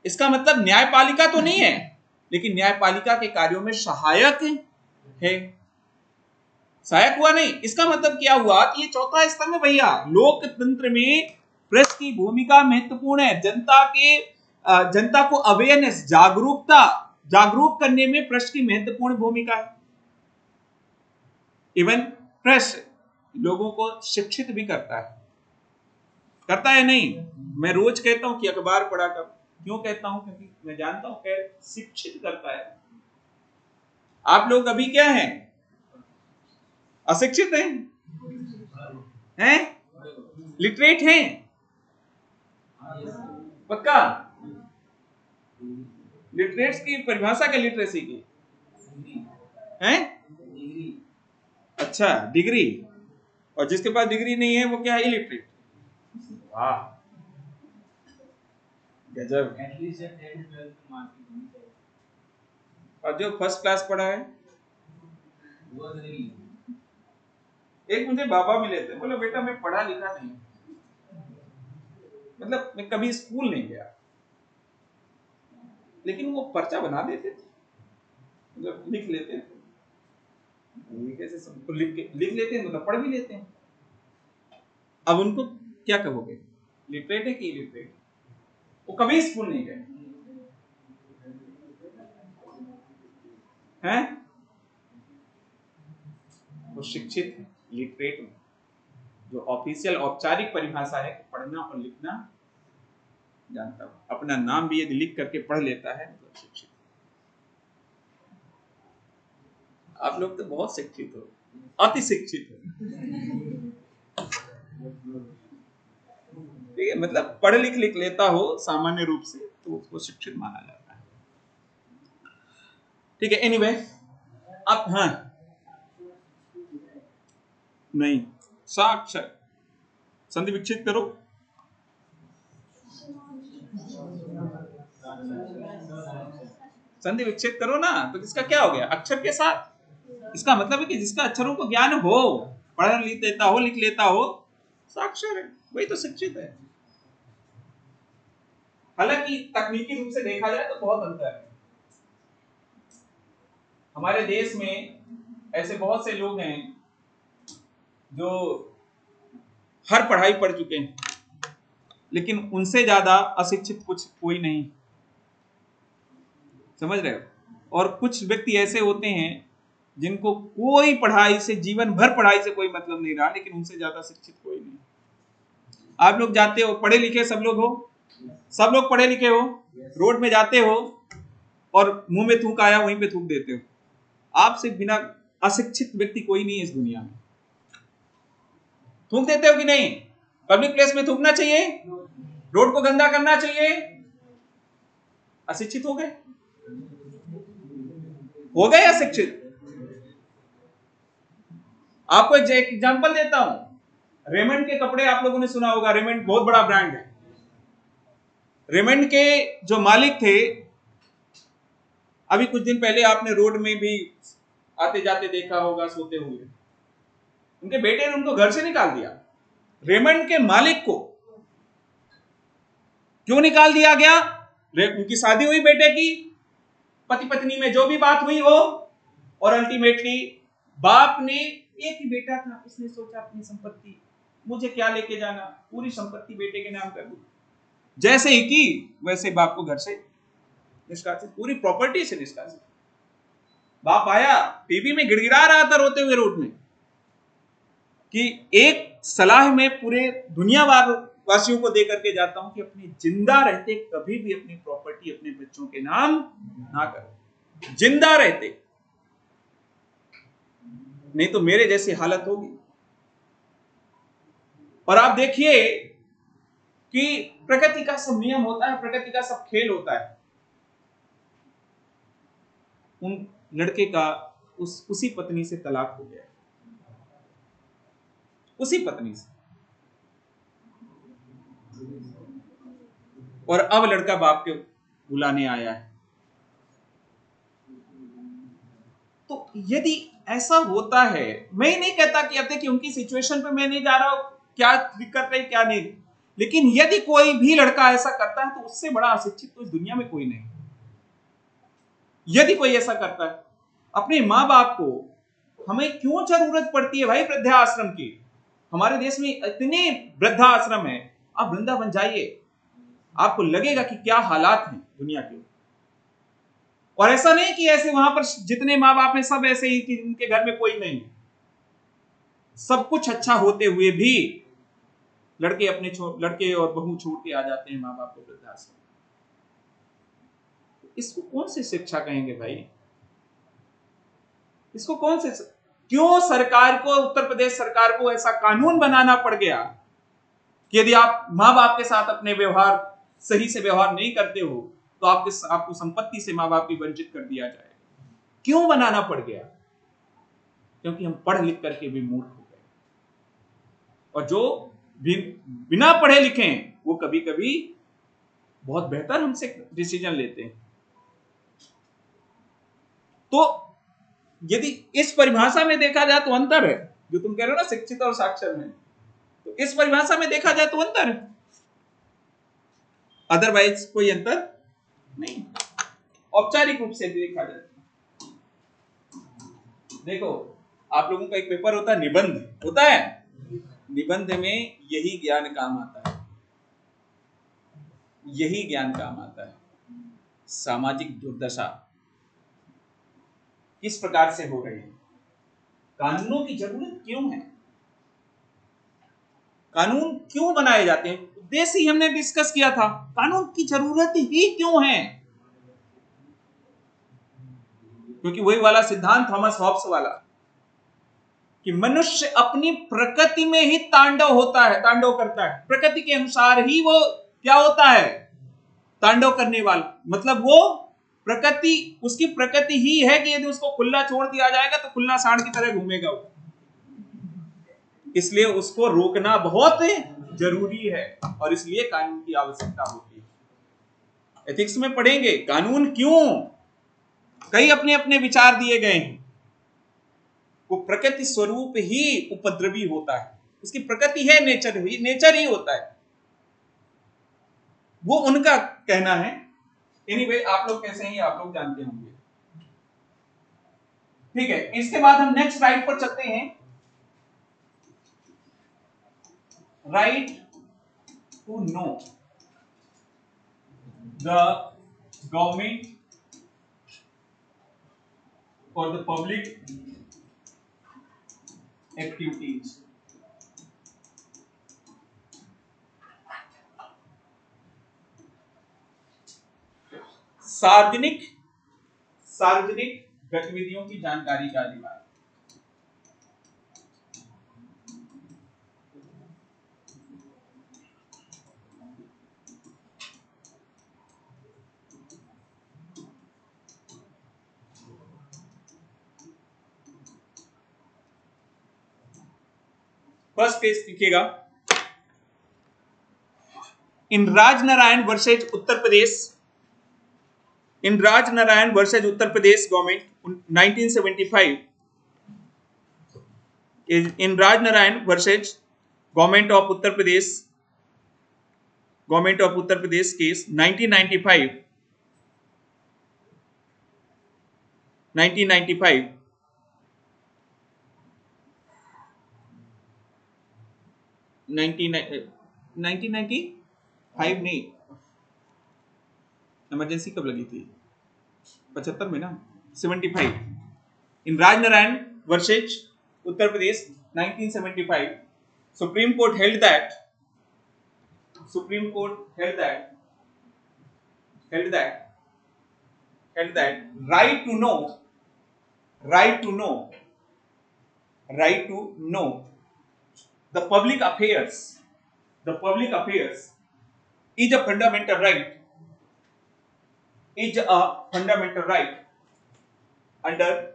इसका मतलब न्यायपालिका तो नहीं है, लेकिन न्यायपालिका के कार्यों में सहायक है। सहायक हुआ नहीं, इसका मतलब क्या हुआ कि ये चौथा स्तंभ है भैया। लोकतंत्र में प्रेस की भूमिका महत्वपूर्ण है। जनता को अवेयरनेस, जागरूक करने में प्रेस की महत्वपूर्ण भूमिका है। इवन प्रेस लोगों को शिक्षित भी करता है नहीं। मैं रोज कहता हूं कि अखबार पढ़ा कर, क्यों कहता हूं? क्योंकि मैं जानता हूं कि शिक्षित करता है। आप लोग अभी क्या हैं? अशिक्षित हैं? लिटरेट हैं? पक्का? लिटरेट्स की परिभाषा क्या लिटरेसी की हैं? अच्छा, डिग्री। और जिसके पास डिग्री नहीं है वो क्या है? इलिटरेट। वाह, गजब। और जो फर्स्ट क्लास पढ़ा है, एक मुझे बाबा मिले थे, बोले बेटा मैं पढ़ा लिखा नहीं, मतलब मैं कभी स्कूल नहीं गया, लेकिन वो पर्चा बना देते थे, मतलब लिख लेते थे। ये कैसे सबको लिख लेते हैं, मतलब पढ़ भी लेते हैं। अब उनको क्या कहोगे? लिटरेट है कि इलिटरेट? वो कभी स्कूल नहीं गए हैं, वो शिक्षित है, लिटरेट है। जो ऑफिशियल औपचारिक परिभाषा है कि पढ़ना और लिखना जानता हूं, अपना नाम भी यदि लिख करके पढ़ लेता है तो शिक्षित। आप लोग तो बहुत शिक्षित हो, अति शिक्षित हो। ठीक है, मतलब पढ़ लिख लेता हो सामान्य रूप से तो उसको शिक्षित माना जाता है। ठीक है, एनीवे अब हाँ नहीं, साक्षर संधि विकसित करो। संधि विकसित करो ना, तो इसका क्या हो गया? अक्षर के साथ। इसका मतलब है कि जिसका अक्षरों को ज्ञान हो, पढ़ लिख लेता हो, साक्षर है, वही तो शिक्षित है। हालांकि तकनीकी रूप से देखा जाए तो बहुत अंतर है। हमारे देश में ऐसे बहुत से लोग हैं जो हर पढ़ाई पढ़ चुके हैं, लेकिन उनसे ज्यादा अशिक्षित कोई नहीं। समझ रहे हो? और कुछ व्यक्ति ऐसे होते हैं जिनको कोई पढ़ाई से, जीवन भर पढ़ाई से कोई मतलब नहीं रहा, लेकिन उनसे ज्यादा शिक्षित कोई नहीं। आप लोग जाते हो, पढ़े लिखे सब लोग हो, सब लोग पढ़े लिखे हो, रोड में जाते हो और मुंह में थूक आया वहीं पे थूक देते हो। आपसे बिना अशिक्षित व्यक्ति कोई नहीं है इस दुनिया में। थूक देते हो कि नहीं? पब्लिक प्लेस में थूकना चाहिए? रोड को गंदा करना चाहिए? अशिक्षित हो गए अशिक्षित। आपको एक एग्जांपल देता हूं। रेमंड के कपड़े आप लोगों ने सुना होगा, रेमंड बहुत बड़ा ब्रांड है। रेमंड के जो मालिक थे, अभी कुछ दिन पहले आपने रोड में भी आते जाते देखा होगा सोते हुए, उनके बेटे ने उनको घर से निकाल दिया। रेमंड के मालिक को क्यों निकाल दिया गया? उनकी शादी हुई बेटे की, पति पत्नी में जो भी बात हुई हो, और अल्टीमेटली बाप ने, एक ही बेटा था, उसने सोचा अपनी संपत्ति मुझे क्या लेके जाना, पूरी संपत्ति बेटे के नाम कर दी। जैसे ही की वैसे बाप को घर से निष्कासित, पूरी प्रॉपर्टी से निष्कासित। बाप आया, टीवी में गिड़गिड़ा रहा था रोते हुए रोड में कि एक सलाह में पूरे दुनिया वासियों को दे करके जाता हूं कि अपनी जिंदा रहते कभी भी अपनी प्रॉपर्टी अपने बच्चों के नाम ना करो, जिंदा रहते, नहीं तो मेरे जैसी हालत होगी। और आप देखिए कि प्रकृति का सब नियम होता है, प्रकृति का सब खेल होता है। उन लड़के का उसी पत्नी से तलाक हो गया। उसी पत्नी से। और अब लड़का बाप के बुलाने आया है। तो यदि ऐसा होता है, मैं ही नहीं कहता कि उनकी सिचुएशन पे मैं नहीं जा रहा हूं, क्या दिक्कत है क्या नहीं, लेकिन यदि कोई भी लड़का ऐसा करता है तो उससे बड़ा अशिक्षित तो इस दुनिया में कोई नहीं। यदि कोई ऐसा करता है, अपने माँ बाप को हमें क्यों जरूरत पड़ती है भाई वृद्धाश्रम की? हमारे देश में इतने वृद्धाश्रम है, आप वृंदावन जाइए, आपको लगेगा कि क्या हालात हैं दुनिया के। और ऐसा नहीं कि ऐसे वहां पर जितने माँ बाप हैं सब ऐसे ही कि उनके घर में कोई नहीं, सब कुछ अच्छा होते हुए भी लड़के और बहू छोड़ के आ जाते हैं माँ बाप को वृद्धाश्रम। इसको कौन सी शिक्षा कहेंगे भाई? इसको कौन से, क्यों सरकार को, उत्तर प्रदेश सरकार को ऐसा कानून बनाना पड़ गया कि यदि आप माँ बाप के साथ अपने व्यवहार सही से व्यवहार नहीं करते हो तो आपको संपत्ति से माँ बाप की वंचित कर दिया जाएगा? क्यों बनाना पड़ गया? क्योंकि हम पढ़ लिख करके भी मूर्ख हो गए, और जो बिना पढ़े लिखे हैं वो कभी कभी बहुत बेहतर हमसे डिसीजन लेते हैं। तो यदि इस परिभाषा में देखा जाए तो अंतर है, जो तुम कह रहे हो ना शिक्षित और साक्षर में, तो इस परिभाषा में देखा जाए तो अंतर है, अदरवाइज कोई अंतर नहीं। औपचारिक रूप से देखा जाए, देखो आप लोगों का एक पेपर होता है, निबंध होता है, निबंध में यही ज्ञान काम आता है, यही ज्ञान काम आता है। सामाजिक दुर्दशा किस प्रकार से हो रही है, कानूनों की जरूरत क्यों है, कानून क्यों बनाए जाते हैं, उद्देश्य ही हमने डिस्कस किया था, कानून की जरूरत ही क्यों है? क्योंकि वही वाला सिद्धांत थॉमस हॉब्स वाला कि मनुष्य अपनी प्रकृति में ही तांडव करता है, प्रकृति के अनुसार ही वो क्या होता है, तांडव करने वाला। मतलब वो प्रकृति, उसकी प्रकृति ही है कि यदि उसको खुला छोड़ दिया जाएगा तो खुला सांड की तरह घूमेगा वो, इसलिए उसको रोकना बहुत जरूरी है, और इसलिए कानून की आवश्यकता होती है। एथिक्स में पढ़ेंगे कानून क्यों, कई अपने अपने विचार दिए गए हैं। वो प्रकृति स्वरूप ही उपद्रवी होता है, उसकी प्रकृति है, नेचर ही होता है, वो उनका कहना है। एनीवे आप लोग कैसे हैं आप लोग जानते होंगे, ठीक है। इसके बाद हम नेक्स्ट राइट पर चलते हैं, right to know the government और द पब्लिक एक्टिविटीज। सार्वजनिक गतिविधियों की जानकारी का अधिकार। फर्स्ट केस लिखिएगा, in Rajnarayan versus Uttar Pradesh, in Rajnarayan versus Uttar Pradesh government 1975, in Rajnarayan versus Government of Uttar Pradesh case 1995 1995 नहीं, इमरजेंसी कब लगी थी, 75 में ना, 75, इन Rajnarayan versus Uttar Pradesh 1975, Supreme Court held that right to know the public affairs is a fundamental right under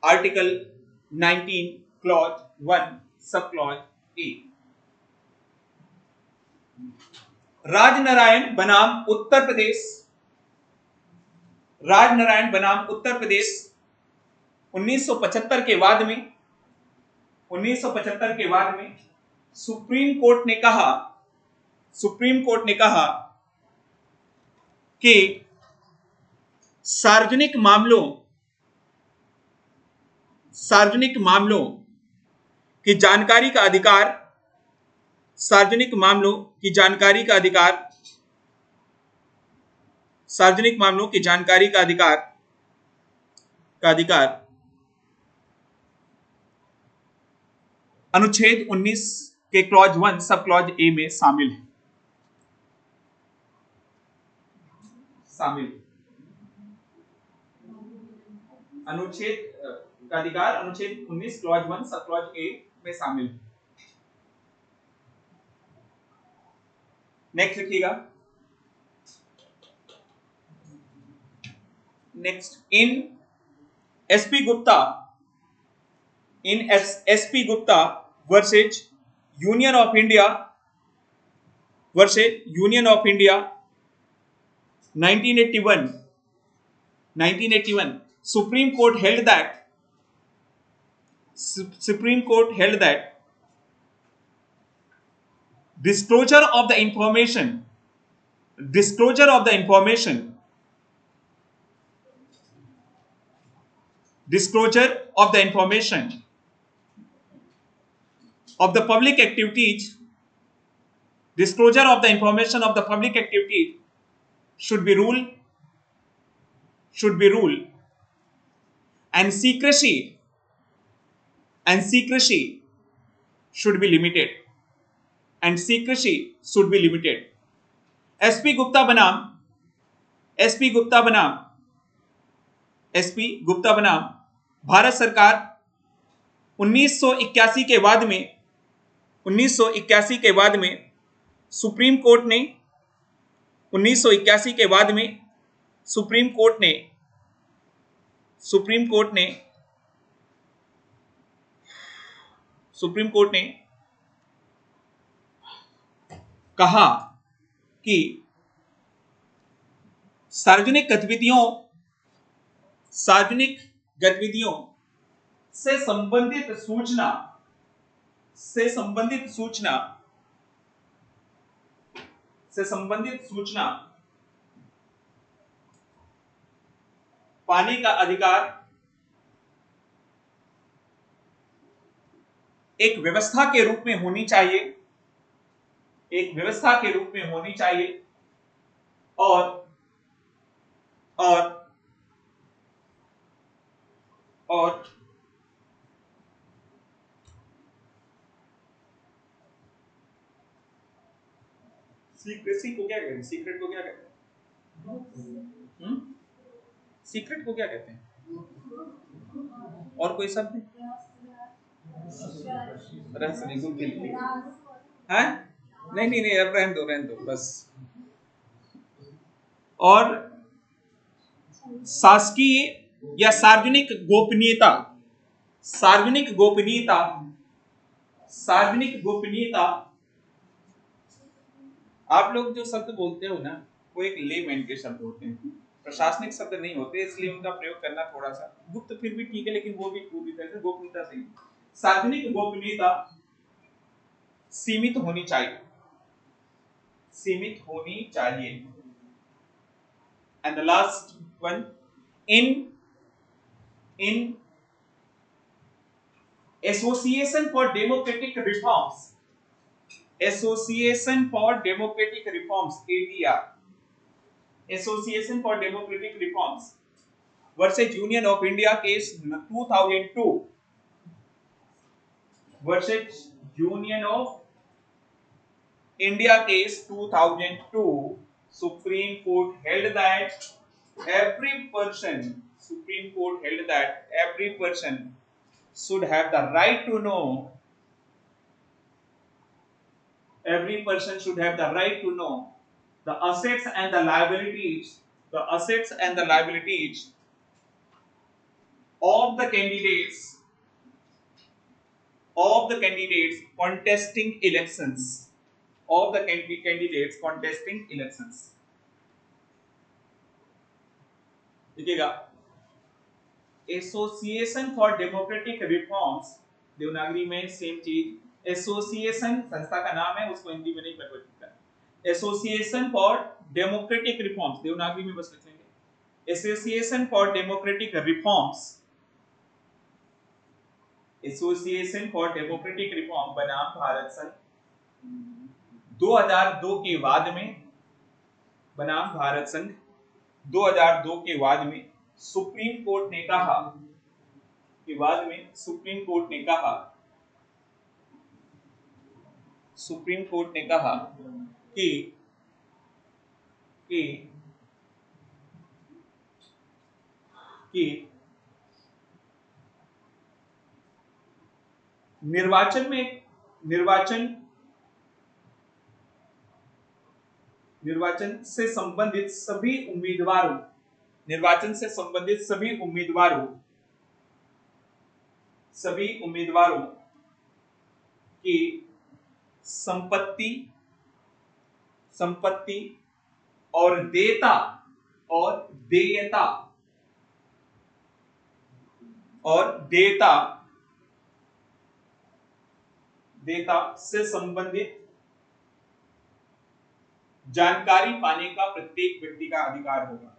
Article 19 Clause 1 sub clause A. Rajnarayan बनाम उत्तर प्रदेश, राजनारायण बनाम उत्तर प्रदेश 1975 के बाद में, 1975 के बाद में सुप्रीम कोर्ट ने कहा, सुप्रीम कोर्ट ने कहा कि सार्वजनिक मामलों की जानकारी का अधिकार, सार्वजनिक मामलों की जानकारी का अधिकार, सार्वजनिक मामलों की जानकारी का अधिकार अनुच्छेद 19 के क्लॉज 1 सब क्लॉज ए में शामिल है, शामिल अनुच्छेद का अधिकार अनुच्छेद 19 क्लॉज 1 सब क्लॉज ए में शामिल है। नेक्स्ट लिखिएगा, next in SP Gupta, in SP Gupta versus union of India, versus union of India 1981, 1981 Supreme Court held that disclosure of the information of the public activities, disclosure of the information of the public activities should be rule, and secrecy should be limited, and secrecy should be limited. SP Gupta बनाम भारत सरकार 1981 के बाद में supreme court ने 1981 के बाद में supreme court ने कहा कि सार्वजनिक गतिविधियों से संबंधित सूचना पाने का अधिकार एक व्यवस्था के रूप में होनी चाहिए, और सीक्रेसी को क्या कहते हैं? सीक्रेट को क्या कहते हैं? सीक्रेट को क्या कहते हैं? और कोई शब्द? रहस्य नहीं, गुप्त नहीं, हैं? नहीं, अब रहने दो बस। और शासकीय या सार्वजनिक गोपनीयता, आप लोग जो शब्द बोलते हो ना, वो एक लेमैन के शब्द होते हैं, प्रशासनिक शब्द नहीं होते, इसलिए उनका प्रयोग करना थोड़ा सा गुप्त फिर भी ठीक है, लेकिन वो भी पूरी तरह से गोपनीयता से। सार्वजनिक गोपनीयता सीमित होनी चाहिए। And the last one, in association for democratic reforms, association for democratic reforms ADR, association for democratic reforms versus union of India case 2002, versus union of India case 2002, Supreme Court held that every person should have the right to know, the assets and the liabilities of the candidates of the candidates contesting elections, of the candidates contesting elections। देखिएगा, association for democratic reforms, Devanagari में same चीज, association संस्था का नाम है, उसको हिंदी में नहीं परिवर्तित करना। Association for democratic reforms, Devanagari में बस लिख लेंगे, association for democratic reforms, association for democratic reform बनाम भारत संघ 2002 के बाद में, बनाम भारत संघ 2002 के बाद में सुप्रीम कोर्ट ने कहा, के बाद में सुप्रीम कोर्ट ने कहा, सुप्रीम कोर्ट ने कहा कि कि कि निर्वाचन में निर्वाचन से संबंधित सभी उम्मीदवारों, निर्वाचन से संबंधित सभी उम्मीदवारों की संपत्ति और देयता से संबंधित जानकारी पाने का प्रत्येक व्यक्ति का अधिकार होगा।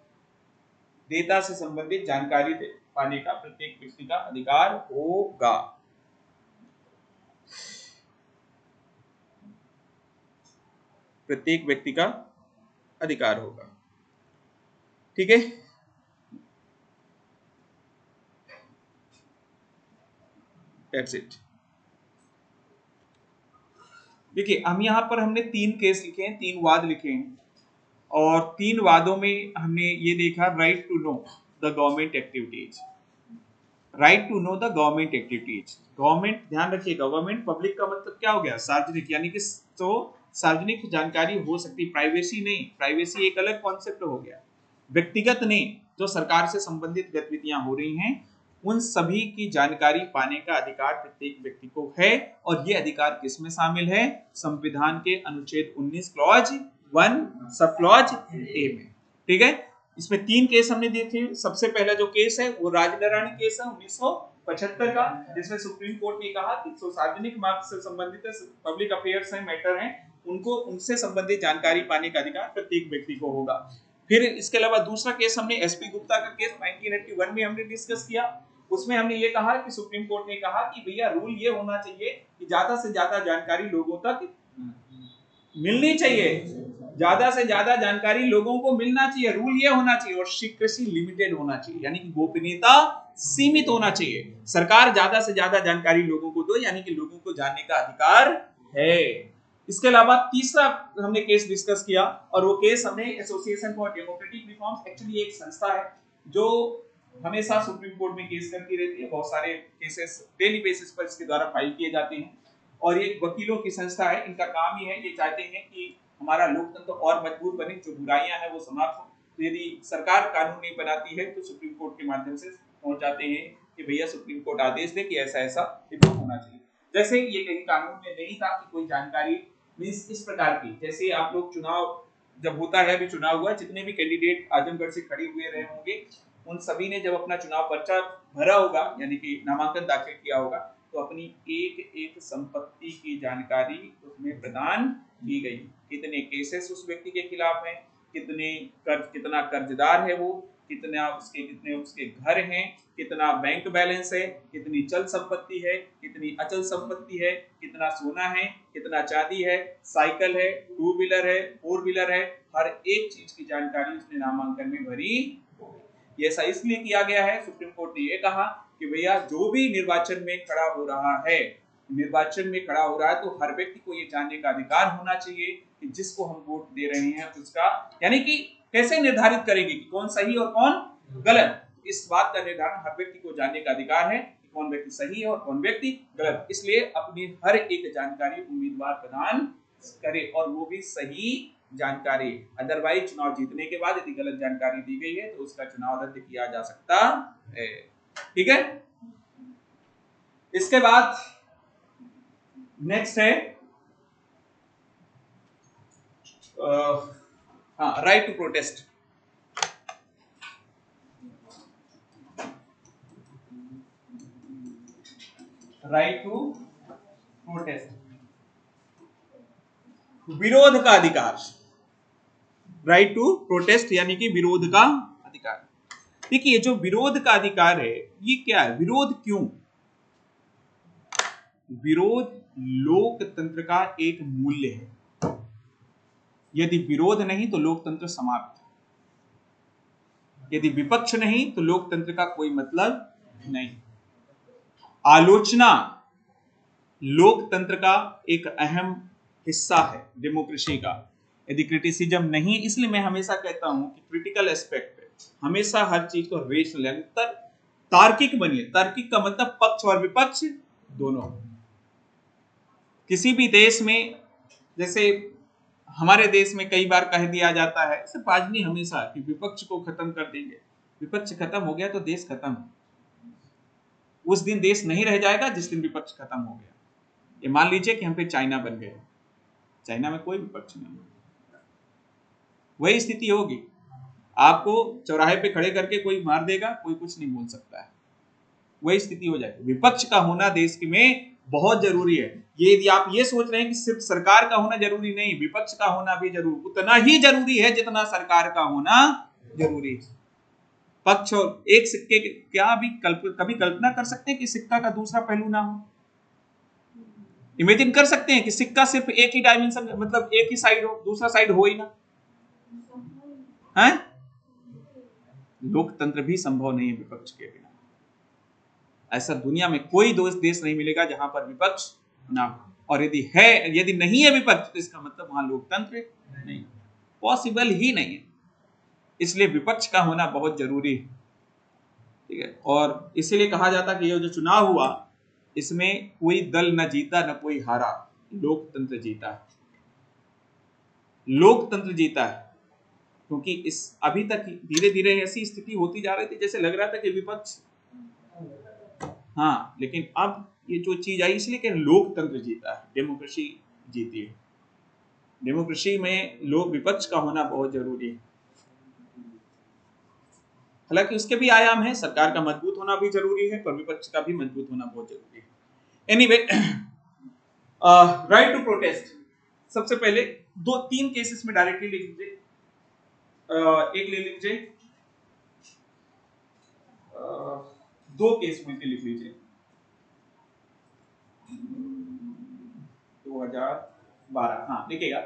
देयता से संबंधित जानकारी पाने का प्रत्येक व्यक्ति का अधिकार होगा। प्रत्येक व्यक्ति का अधिकार होगा। ठीक है, दैट्स इट। देखिए, हम यहाँ पर हमने 3 केस लिखे हैं, 3 वाद लिखे हैं, और 3 वादों में हमने ये देखा, right to know the government activities, right to know the government activities. Government, ध्यान रखिए, गवर्नमेंट पब्लिक का मतलब क्या हो गया, सार्वजनिक, यानी कि तो सार्वजनिक जानकारी हो सकती, प्राइवेसी नहीं, प्राइवेसी एक अलग कॉन्सेप्ट हो गया, व्यक्तिगत नहीं, जो सरकार से संबंधित गतिविधियां हो रही हैं उन सभी की जानकारी पाने का अधिकार प्रत्येक व्यक्ति को है। और ये अधिकार किसमें शामिल है, संविधान के अनुच्छेद 19 क्लॉज 1 सब क्लॉज ए में। ठीक है, इसमें 3 केस हमने देखे। सबसे पहला जो केस है वो राजनारायण केस है 1975 का, जिसमें सुप्रीम कोर्ट ने कहा कि सार्वजनिक मार्ग से संबंधित पब्लिक अफेयर्स है, मैटर है, उनको उनसे संबंधित जानकारी पाने का अधिकार प्रत्येक व्यक्ति को होगा। फिर इसके अलावा दूसरा केस हमने एसपी गुप्ता का केस 1981 में हमने डिस्कस किया। उसमें हमने ये कहा कि सुप्रीम कोर्ट ने कहा कि भैया रूल ये होना चाहिए कि ज्यादा से ज्यादा जानकारी लोगों तक मिलनी चाहिए, ज्यादा से ज्यादा जानकारी लोगों को मिलना चाहिए, रूल ये होना चाहिए, और सीक्रेसी लिमिटेड होना चाहिए, यानी कि गोपनीयता सीमित होना चाहिए। सरकार ज्यादा से ज्यादा जानकारी लोगों को दो, यानी कि लोगों को जानने का अधिकार है। इसके अलावा तीसरा हमने केस डिस्कस किया, और वो केस हमने association for democratic reforms, actually एक संस्था है जो हमेशा सुप्रीम कोर्ट में केस करती रहती है, बहुत सारे केसेस डेली बेसिस पर इसके द्वारा फाइल किए जाते हैं, और ये वकीलों की संस्था है। इनका काम ही है, ये चाहते हैं कि हमारा लोकतंत्र और मजबूत बने, जो बुराइयां हैं वो समाप्त हो। तो यदि सरकार कानून नहीं बनाती है तो सुप्रीम कोर्ट के माध्यम से पहुंचाते हैं कि भैया सुप्रीम कोर्ट आदेश दे कि ऐसा ऐसा होना चाहिए। जैसे ये कहीं कानून में नहीं था कि कोई जानकारी मींस इस प्रकार की, जैसे आप लोग चुनाव जब होता है, अभी चुनाव हुआ, जितने भी कैंडिडेट आजमगढ़ से खड़े हुए रहे होंगे उन सभी ने जब अपना चुनाव पर्चा भरा होगा, यानी कि नामांकन दाखिल किया होगा, तो अपनी एक एक संपत्ति की जानकारी उसमें प्रदान की गई। कितने केसेस उस व्यक्ति के खिलाफ हैं, कितना कर्जदार है वो, कितने उसके घर हैं, कितना बैंक बैलेंस है, कितनी चल संपत्ति है, कितनी अचल संपत्ति है, कितना सोना है, कितना चांदी है, साइकिल है, 2 व्हीलर है, 4 व्हीलर है, हर एक चीज की जानकारी उसने नामांकन में भरी। ये ऐसा इसलिए किया गया है, सुप्रीम कोर्ट ने ये कहा कि भैया जो भी निर्वाचन में खड़ा हो रहा है तो हर व्यक्ति को ये जानने का अधिकार होना चाहिए कि जिसको हम वोट दे रहे हैं उसका, यानी कि कैसे निर्धारित करेंगे कि कौन सही और कौन गलत, इस बात का निर्धारण हर व्यक्ति को जानने का अधिकार है कि कौन व्यक्ति सही है और कौन व्यक्ति गलत। इसलिए अपनी हर एक जानकारी उम्मीदवार प्रदान करे, और वो भी सही जानकारी। अदरवाइज चुनाव जीतने के बाद यदि गलत जानकारी दी गई है तो उसका चुनाव रद्द किया जा सकता है। ठीक है, इसके बाद नेक्स्ट है right to protest. Right to protest, विरोध का अधिकार। राइट टू प्रोटेस्ट यानी कि विरोध का अधिकार। देखिए जो विरोध का अधिकार है ये क्या है, विरोध क्यों? विरोध लोकतंत्र का एक मूल्य है। यदि विरोध नहीं तो लोकतंत्र समाप्त। यदि विपक्ष नहीं तो लोकतंत्र का कोई मतलब नहीं। आलोचना लोकतंत्र का एक अहम हिस्सा है डेमोक्रेसी का। यदि क्रिटिसिज्म नहीं, इसलिए मैं हमेशा कहता हूं कि क्रिटिकल एस्पेक्ट पे हमेशा हर चीज को रेशनल तार्किक बनिए। तार्किक का मतलब पक्ष और विपक्ष दोनों। किसी भी देश में, जैसे हमारे देश में कई बार कह दिया जाता है सिर्फ हमेशा कि विपक्ष को खत्म कर देंगे। विपक्ष खत्म हो गया तो देश खत्म। उस दिन देश नहीं रह जाएगा जिस दिन विपक्ष खत्म हो गया। ये मान लीजिए कि हम पे चाइना बन गए, चाइना में कोई विपक्ष नहीं, वही स्थिति होगी। आपको चौराहे पे खड़े करके कोई मार देगा, कोई कुछ नहीं बोल सकता है, वही स्थिति हो जाएगी। विपक्ष का होना देश में बहुत जरूरी है। ये यदि आप ये सोच रहे हैं कि सिर्फ सरकार का होना जरूरी नहीं, विपक्ष का होना भी जरूर उतना ही जरूरी है जितना सरकार का होना जरूरी है। पक्ष और एक सिक्के के क्या भी कभी कल्पना कर सकते हैं कि सिक्का का दूसरा पहलू ना हो? इमेजिन कर सकते हैं कि सिक्का सिर्फ एक ही डायमेंशन, मतलब एक ही साइड हो, दूसरा साइड हो ही ना है? लोकतंत्र भी संभव नहीं है विपक्ष के बिना। ऐसा दुनिया में कोई देश नहीं मिलेगा जहां पर विपक्ष ना हो। और यदि नहीं है विपक्ष तो इसका मतलब वहां लोकतंत्र नहीं, पॉसिबल ही नहीं है। इसलिए विपक्ष का होना बहुत जरूरी है, ठीक है। और इसीलिए कहा जाता कि ये जो चुनाव हुआ इसमें कोई दल न जीता न कोई हारा, लोकतंत्र जीता है। लोकतंत्र जीता है क्योंकि इस अभी तक धीरे धीरे ऐसी स्थिति होती जा रही थी जैसे लग रहा था कि विपक्ष, हाँ, लेकिन अब ये जो चीज आई इसलिए कि लोकतंत्र जीता है, डेमोक्रेसी जीती है। डेमोक्रेसी में लोग विपक्ष का होना बहुत जरूरी है। हालांकि उसके भी आयाम है, सरकार का मजबूत होना भी जरूरी है पर विपक्ष का भी मजबूत होना बहुत जरूरी है। एनीवे, राइट टू प्रोटेस्ट, सबसे पहले 2-3 केसेस में डायरेक्टली लिख लीजिए। एक ले लीजिए, 2 केस मिलकर लिख लीजिए। 2012, हाँ लिखिएगा,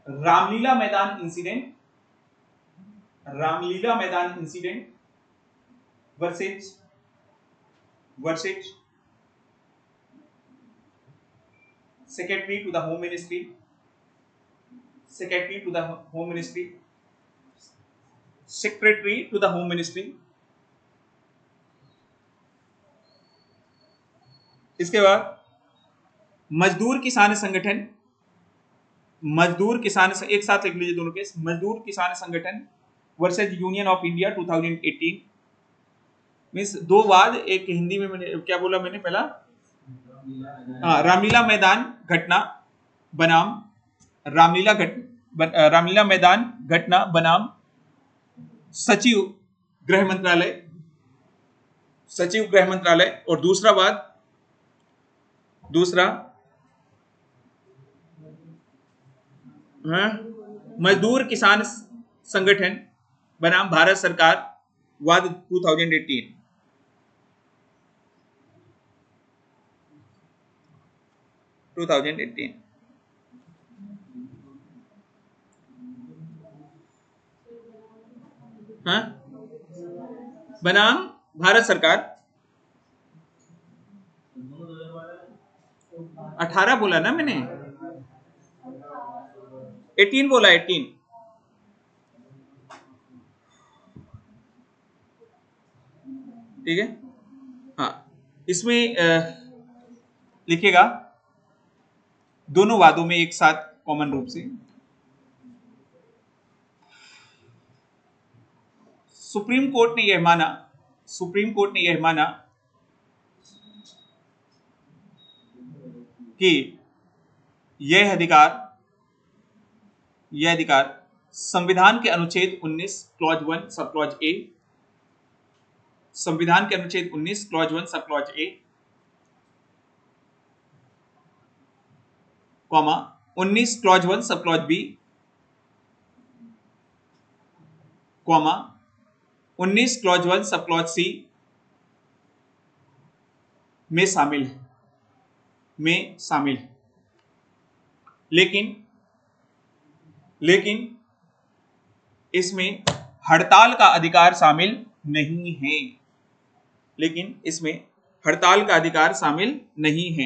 Ramlila Maidan incident, Ramlila Maidan incident versus secretary to the home ministry, secretary to the home ministry, secretary to the home ministry. इसके बाद मजदूर किसान संगठन, मजदूर किसान, एक साथ लिख लीजिए दोनों केस, मजदूर किसान संगठन versus union of India 2018। Means 2 बाद, एक हिंदी में मैंने क्या बोला, मैंने पहला रामलीला मैदान घटना बनाम रामलीला मैदान घटना बनाम सचिव गृह मंत्रालय, और दूसरा मजदूर किसान संगठन बनाम भारत सरकार, वाद 2018। हाँ, बनाम भारत सरकार। 18 बोला ना मैंने, 18 बोला, 18। ठीक है, हाँ, इसमें लिखिएगा दोनों वादों में एक साथ कॉमन रूप से, सुप्रीम कोर्ट ने यह माना कि यह अधिकार संविधान के अनुच्छेद 19 क्लॉज 1 सब क्लॉज ए, संविधान के अनुच्छेद 19 clause 1 sub clause A, comma 19 clause 1 sub clause B, comma 19 clause 1 sub clause C में शामिल है। लेकिन इसमें हड़ताल का अधिकार शामिल नहीं है। लेकिन इसमें हड़ताल का अधिकार शामिल नहीं है।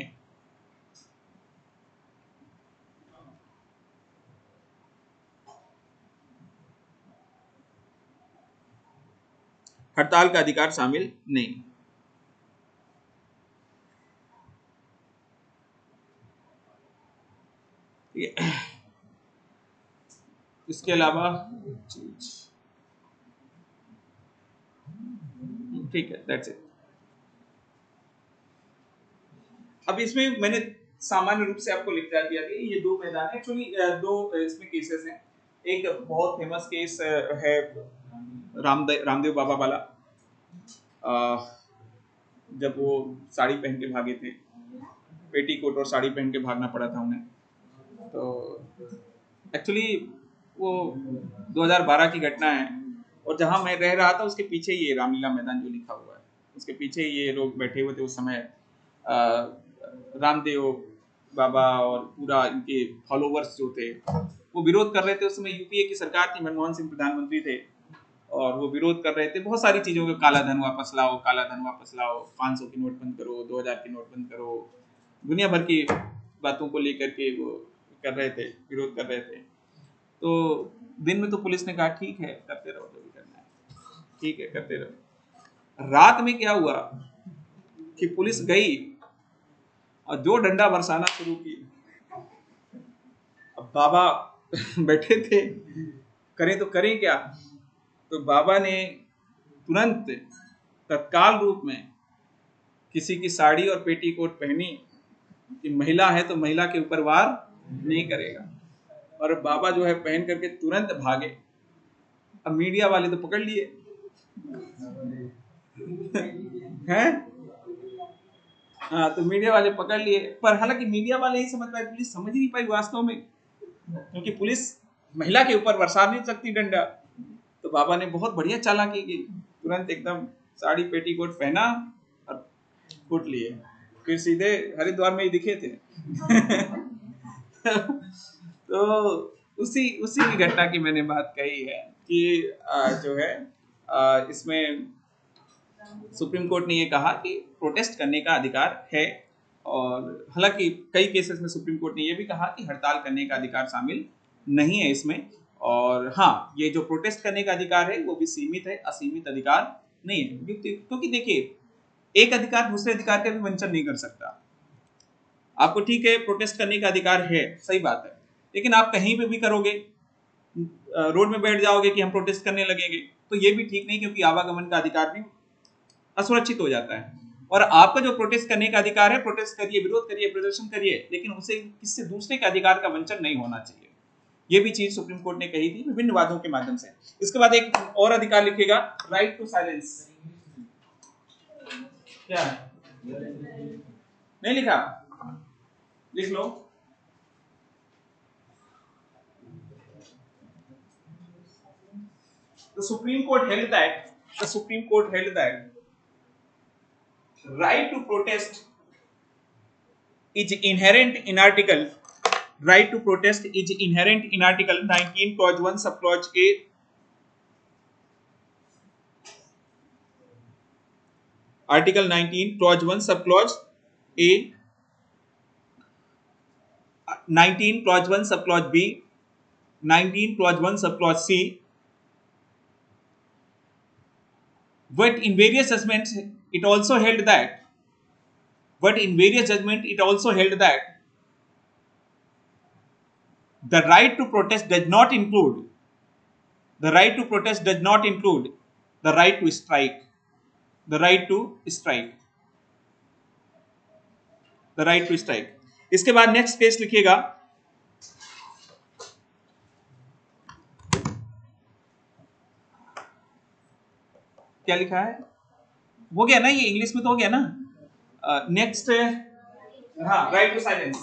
हड़ताल का अधिकार शामिल नहीं। इसके अलावा ठीक है, दैट्स इट। अब इसमें मैंने सामान्य रूप से आपको लिख दिया कि ये दो मैदान है, एक्चुअली दो इसमें केसेस हैं। एक बहुत फेमस केस है रामदेव बाबा वाला, जब वो साड़ी पहन के भागे थे, पेटीकोट और साड़ी पहन के भागना पड़ा था उन्हें। तो एक्चुअली वो 2012 की घटना है, और जहां मैं रह रहा था उसके पीछे ये रामलीला मैदान जो लिखा हुआ है, उसके पीछे ये लोग बैठे हुए थे उस समय। रामदेव बाबा और पूरा इनके फॉलोवर्स जो थे वो विरोध कर रहे थे। उस समय यूपीए की सरकार थी, मनमोहन सिंह प्रधानमंत्री थे, और वो विरोध कर रहे थे बहुत सारी चीजों के, काला धन वापस लाओ, काला धन वापस लाओ, 500 की नोट बंद करो, 2000 की नोट बंद करो, दुनिया भर की बातों को लेकर के वो कर रहे थे, विरोध कर रहे थे। तो दिन में तो पुलिस ने कहा ठीक है करते रहो जो भी करना है, ठीक है करते रहो। रात में क्या हुआ कि पुलिस गई और जो डंडा बरसाना शुरू की। अब बाबा बैठे थे, करें तो करें क्या। तो बाबा ने तुरंत तत्काल रूप में किसी की साड़ी और पेटीकोट पहनी कि महिला है तो महिला के ऊपर वार नहीं करेगा, और बाबा जो है पहन करके तुरंत भागे। अब मीडिया वाले तो पकड़ लिए हैं, हाँ, तो मीडिया वाले पकड़ लिए, पर हालांकि मीडिया वाले ही समझ पाए, पुलिस समझ ही नहीं पाई वास्तव में, क्योंकि पुलिस महिला के ऊपर बरसा नहीं सकती डंडा। तो बाबा ने बहुत बढ़िया चालाकी की, तुरंत एकदम साड़ी पेटीकोट पहना और कूट लिए, फिर सीधे हरिद्वार में ही दिखे थे। तो उसी की घटना की मैंने बात कही है कि जो है इसमें सुप्रीम कोर्ट ने ये कहा कि प्रोटेस्ट करने का अधिकार है, और हालांकि कई केसेस में सुप्रीम कोर्ट ने ये भी कहा कि हड़ताल करने का अधिकार शामिल नहीं है इसमें। और हाँ, ये जो प्रोटेस्ट करने का अधिकार है वो भी सीमित है, असीमित अधिकार नहीं है, क्योंकि देखिए एक अधिकार दूसरे अधिकार का भी वंचन नहीं कर सकता। आपको ठीक है प्रोटेस्ट करने का अधिकार है, सही बात है, लेकिन आप कहीं पे भी करोगे, रोड में बैठ जाओगे कि हम प्रोटेस्ट करने लगेंगे, तो ये भी ठीक नहीं, क्योंकि आवागमन का अधिकार भी असुरक्षित हो जाता है। और आपका जो प्रोटेस्ट करने का अधिकार है, प्रोटेस्ट करिए, विरोध करिए, प्रदर्शन करिए, लेकिन उसे किसी दूसरे के अधिकार का वंचन नहीं होना चाहिए। ये भी चीज सुप्रीम कोर्ट ने कही थी विभिन्न वादों के माध्यम से। इसके बाद एक और अधिकार लिखेगा, राइट टू साइलेंस। क्या है, नहीं लिखा, लिख लो। The Supreme Court held that right to protest is inherent in Article 19 clause 1 subclause A, Article 19 clause 1 subclause A, 19 clause 1 subclause B, 19 clause 1 subclause C. But in various judgments it also held that the right to protest does not include the right to strike. The right to strike. इसके बाद next case लिखिएगा, क्या लिखा है, हो गया ना, ये इंग्लिश में तो हो गया ना। नेक्स्ट, हाँ, right to silence,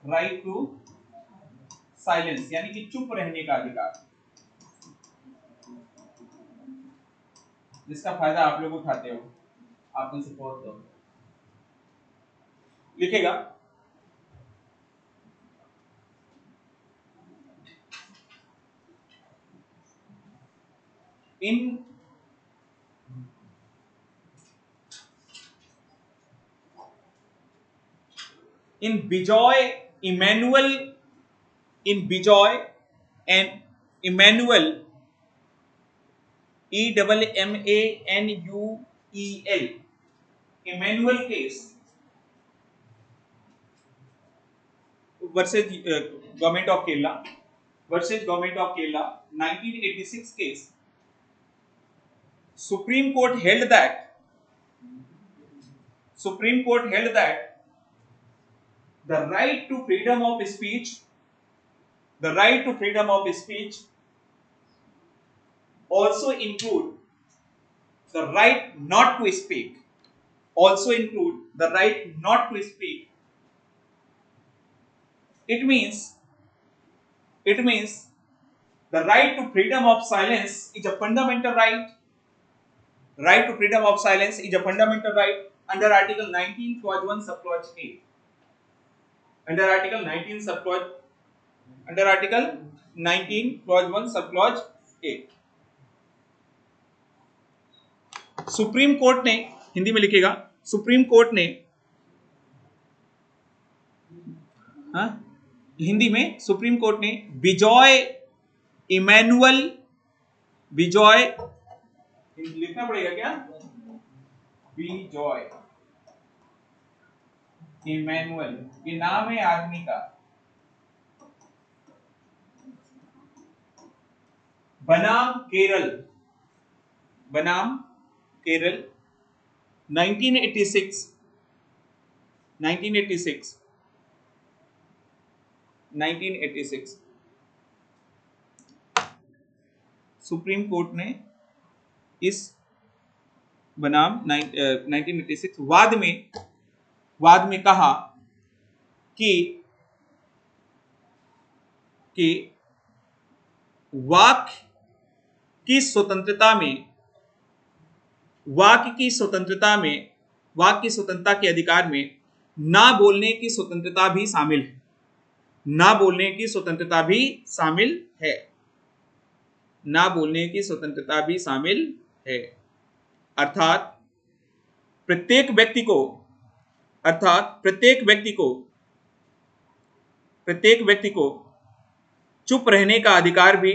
right to silence यानी कि चुप रहने का अधिकार, जिसका फायदा आप लोग उठाते हो, आप में से बहुत लोग। लिखेगा इन Bijoy Emmanuel, in Bijoy and Emmanuel, Emmanuel, Emmanuel case versus Government of Kerala, 1986 case, Supreme Court held that the right to freedom of speech, also include the right not to speak, It means the right to freedom of silence is a fundamental right. Right to freedom of silence is a fundamental right under Article 19 Clause 1 Subclause A. Under Article 19 Clause 1 Subclause A. Supreme court ने, हिंदी में लिखेगा, supreme court ने, हाँ, हिंदी में supreme court ने बिजॉय लिखना पड़ेगा क्या, बिजॉय इमैनुअल, ये नाम है आदमी का, बनाम केरल 1986 सुप्रीम कोर्ट ने इस बनाम 1986 वाद में कहा कि वाक की स्वतंत्रता के अधिकार में ना बोलने की स्वतंत्रता भी शामिल है, अर्थात प्रत्येक व्यक्ति को चुप रहने का अधिकार भी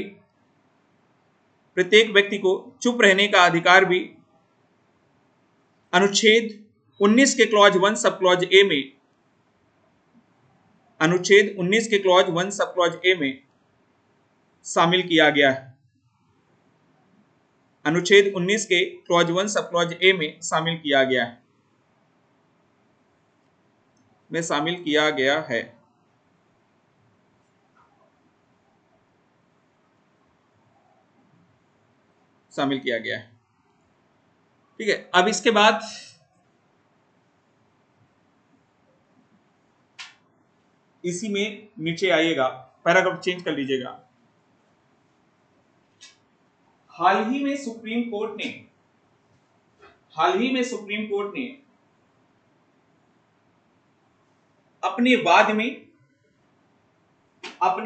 अनुच्छेद 19 के क्लॉज 1 सब क्लॉज ए में शामिल किया गया है। अनुच्छेद 19 के क्लॉज 1 सब क्लॉज ए में शामिल किया गया है। ठीक है, अब इसके बाद इसी में नीचे आइएगा, पैराग्राफ चेंज कर लीजिएगा। हाल ही में सुप्रीम कोर्ट ने अपने वाद में अपने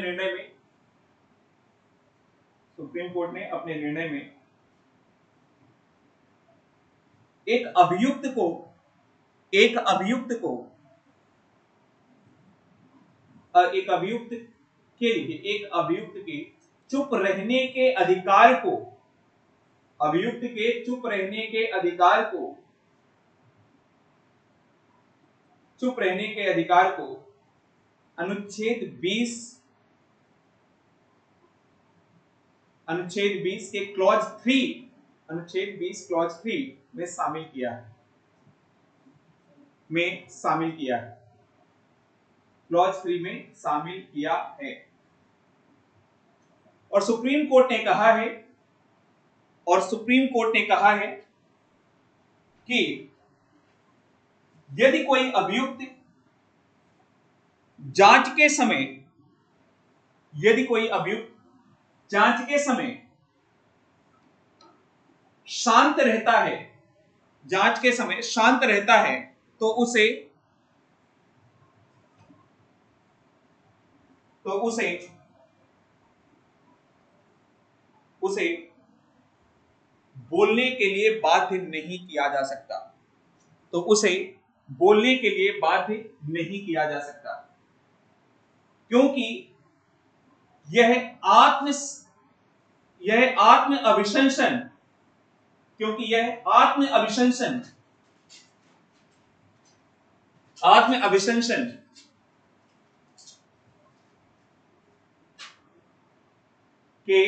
निर्णय में सुप्रीम कोर्ट ने अपने निर्णय में एक अभियुक्त के चुप रहने के अधिकार को अनुच्छेद 20 के क्लॉज 3, अनुच्छेद 20 क्लॉज 3 में शामिल किया है, क्लॉज 3 में शामिल किया है। और सुप्रीम कोर्ट ने कहा है कि यदि कोई अभियुक्त जांच के समय शांत रहता है तो उसे बोलने के लिए बाध्य नहीं किया जा सकता, क्योंकि यह आत्म अभिशंसन के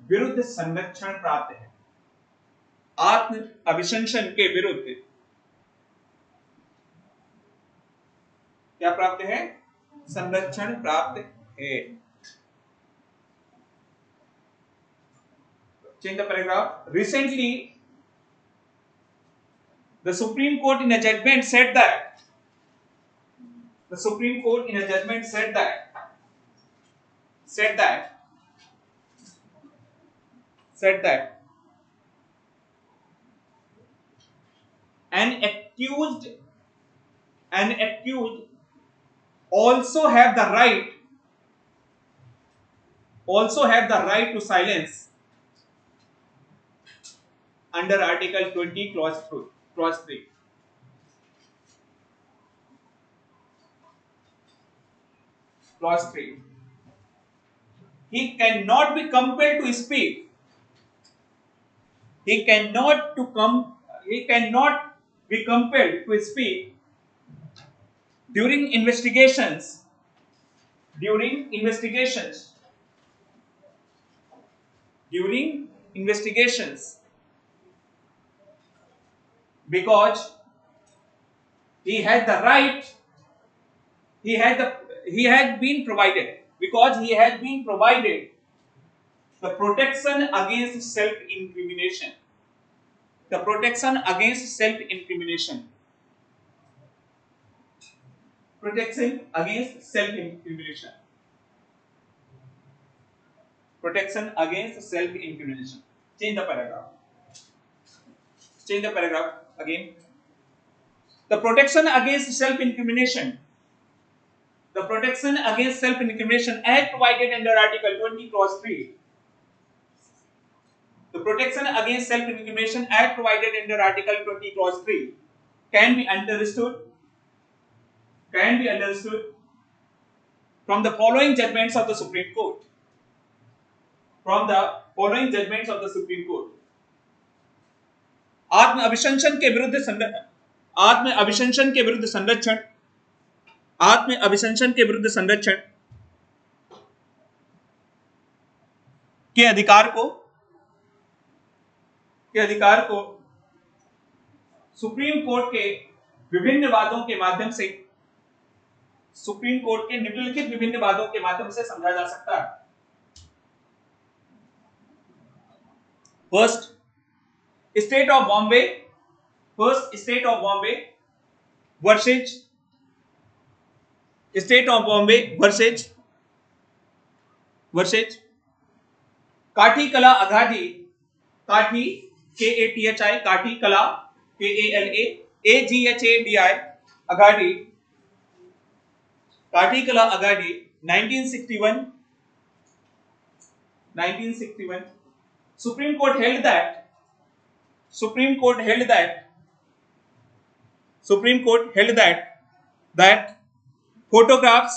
विरुद्ध संरक्षण प्राप्त है। आत्म अभिशंसन के विरुद्ध क्या प्राप्त है? संरक्षण प्राप्त है। Change the paragraph. Recently, the Supreme Court in a judgment said that an accused also have the right to silence under Article 20 clause 3. Clause 3. He cannot be compelled to speak. He cannot be compelled to speak during investigations because he had been provided the protection against self-incrimination. Protection against self-incrimination. Change the paragraph again. The Protection Against Self-Incrimination Act provided under Article 20 clause 3. The Protection Against Self-Incrimination Act provided under Article 20 clause 3 can be understood from the following judgments of the Supreme Court. आत्म अभिशंसन के विरुद्ध संरक्षण के अधिकार को supreme court के निम्नलिखित विभिन्न वादों के माध्यम से समझा जा सकता है। First, State of Bombay versus काठी कला अघाड़ी, काठी KATHI, काठी कला KALA AGHADI अघाड़ी, काठी कला Aghadi 1961 Supreme Court held that photographs,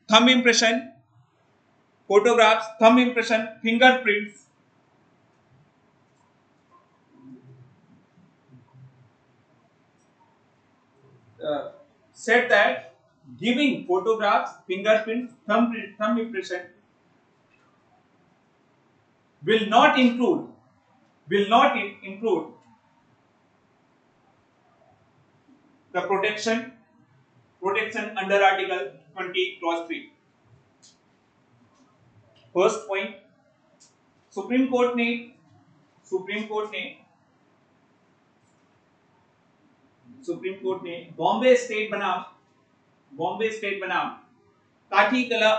thumb impression, said that giving photographs, fingerprints, thumb impression will not include the protection under Article 20 Clause 3. First point, supreme court ने Bombay state बनाम काठी कला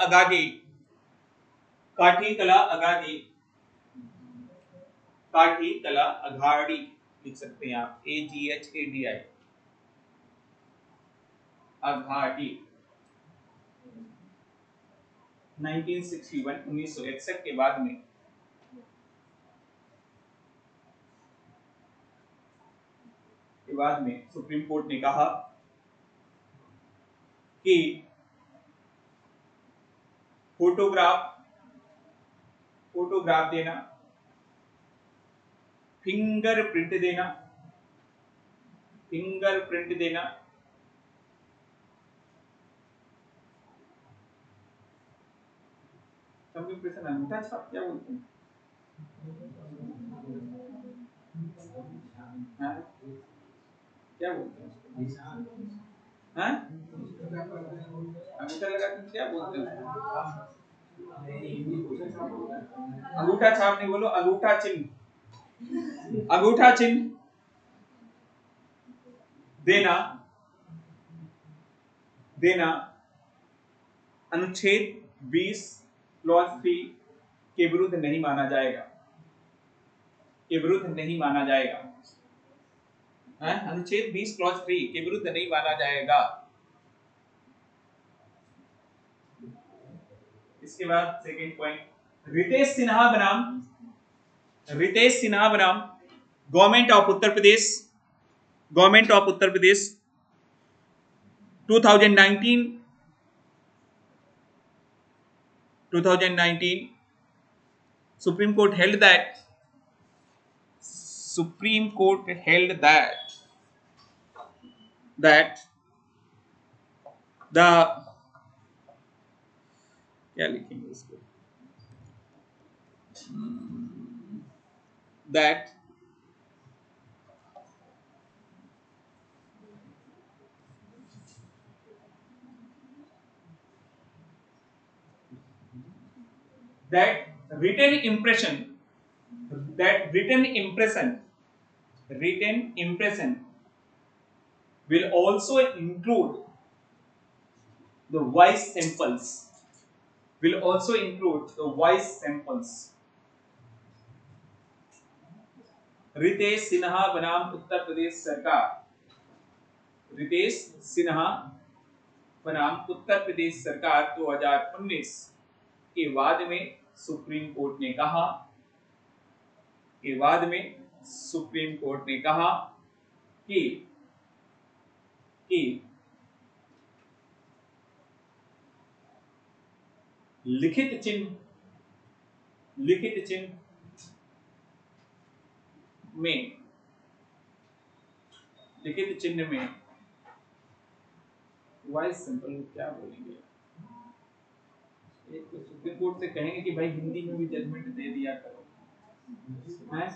अघाड़ी लिख सकते हैं आप, AGHADI अघाड़ी 1961 1961 के बाद में सुप्रीम कोर्ट ने कहा कि फोटोग्राफ देना, फिंगरप्रिंट देना कंप्यूटर अंगूठा छाप क्या बोलते हैं, क्या बोलते हैं अंगूठा लगा के क्या बोलते हैं, अंगूठा छाप नहीं बोलो, अंगूठा चिन्ह देना अनुच्छेद 20 क्लॉज 3 के विरुद्ध नहीं माना जाएगा, अनुच्छेद 20 क्लॉज 3 के विरुद्ध नहीं माना जाएगा। इसके बाद सेकंड पॉइंट, रितेश सिन्हा बनाम government of Uttar Pradesh 2019 Supreme Court held that the क्या लिखेंगे इसको, that written impression will also include the voice samples, Ritesh Sinha बनाम उत्तर प्रदेश सरकार 2019 के बाद में सुप्रीम कोर्ट ने कहा कि लिखित चिन्ह में वॉइस सैंपल क्या बोलेंगे, एक तो सुप्रीम कोर्ट से कहेंगे कि भाई हिंदी में भी जजमेंट दे दिया करो, है?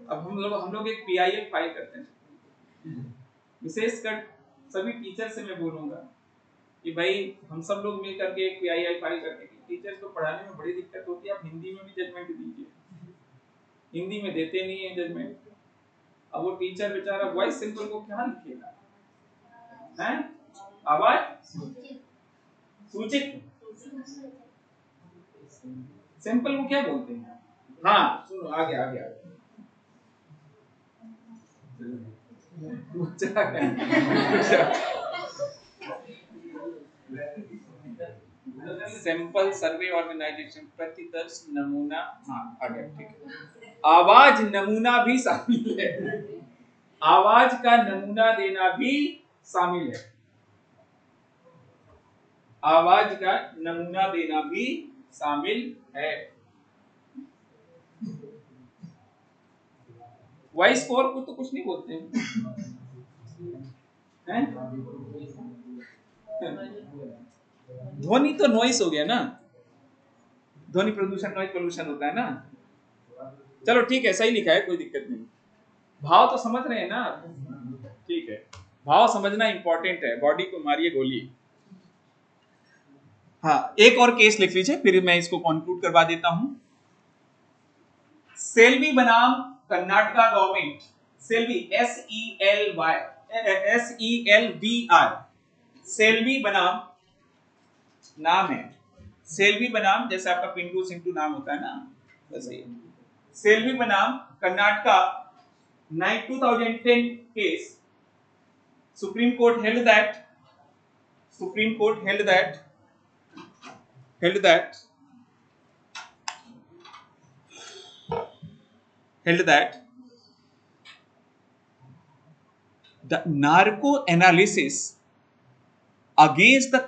अब हम लोग एक PIL फाइल करते हैं, विशेषकर सभी टीचर से मैं बोलूंगा कि भाई हम सब लोग मिल करके एक PIL फाइल करते हैं कि टीचर्स को पढ़ाने में बड़ी दिक्कत होती है, आप हिंदी में भी जजमेंट दीजिए, हिंदी में देते नहीं है जजमेंट। अब वो टीचर बेचारा वॉइस सैंपल को क्या लिखेगा, हैं? आवाज सूचित सैंपल को क्या बोलते हैं? हाँ सुनो, आगे सैंपल सर्वे ऑर्गेनाइजेशन प्रतिदर्श नमूना, हाँ आगे ठीक है। आवाज नमूना भी शामिल है, आवाज का नमूना देना भी शामिल है, आवाज का नमूना देना भी शामिल है। वॉइस कोर को तो कुछ नहीं बोलते हैं? ध्वनि तो नॉइस हो गया ना, ध्वनि प्रदूषण नॉइस पोल्यूशन होता है ना। चलो ठीक है, सही लिखा है, कोई दिक्कत नहीं। भाव तो समझ रहे हैं ना आप? ठीक है, भाव समझना इंपॉर्टेंट है, बॉडी को मारिए गोली। हाँ, एक और केस लिख लीजिए, फिर मैं इसको कंक्लूड करवा देता हूं। सेल्वी बनाम कर्नाटका गवर्नमेंट, सेल्वी SELVI, सेल्वी बनाम नाम है, सेल्वी बनाम जैसे आपका पिंटू सिंटू नाम होता है ना, वैसे ही सेल्वी बनाम Karnataka 2010 case. Supreme court held that Supreme Court held that the narco analysis against the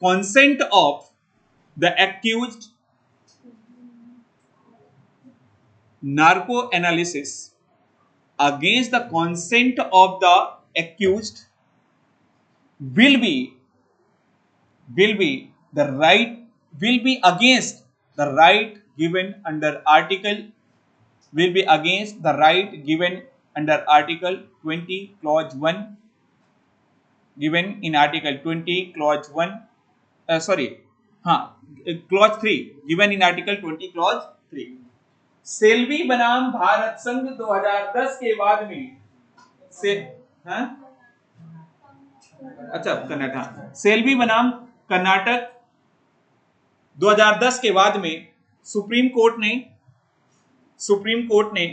consent of the accused, narco analysis against the consent of the accused will be against the right given under article 20 clause 1, given in article 20 clause 1, sorry, हाँ, clause 3, given in article 20 clause 3। Selvi बनाम भारत संघ 2010 के बाद में से, हाँ? अच्छा, कर्नाटक, सेल्वी बनाम कर्नाटक 2010 के बाद में सुप्रीम कोर्ट ने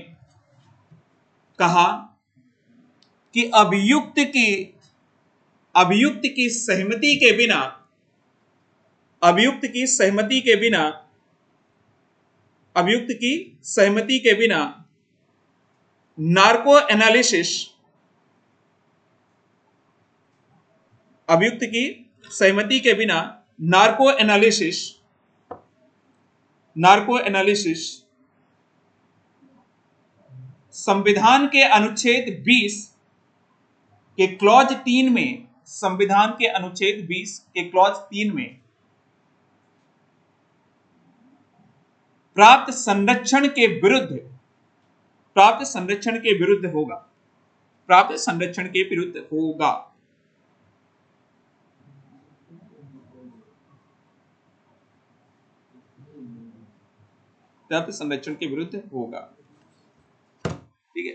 कहा कि अभियुक्त की सहमति के बिना नार्को एनालिसिस, अभियुक्त की सहमति के बिना नार्को एनालिसिस संविधान के अनुच्छेद 20 के क्लॉज 3 में, संविधान के अनुच्छेद 20 के क्लॉज 3 में प्राप्त संरक्षण के विरुद्ध होगा, प्राप्त संरक्षण के विरुद्ध होगा। प्राप्त संरक्षण के विरुद्ध होगा, ठीक है।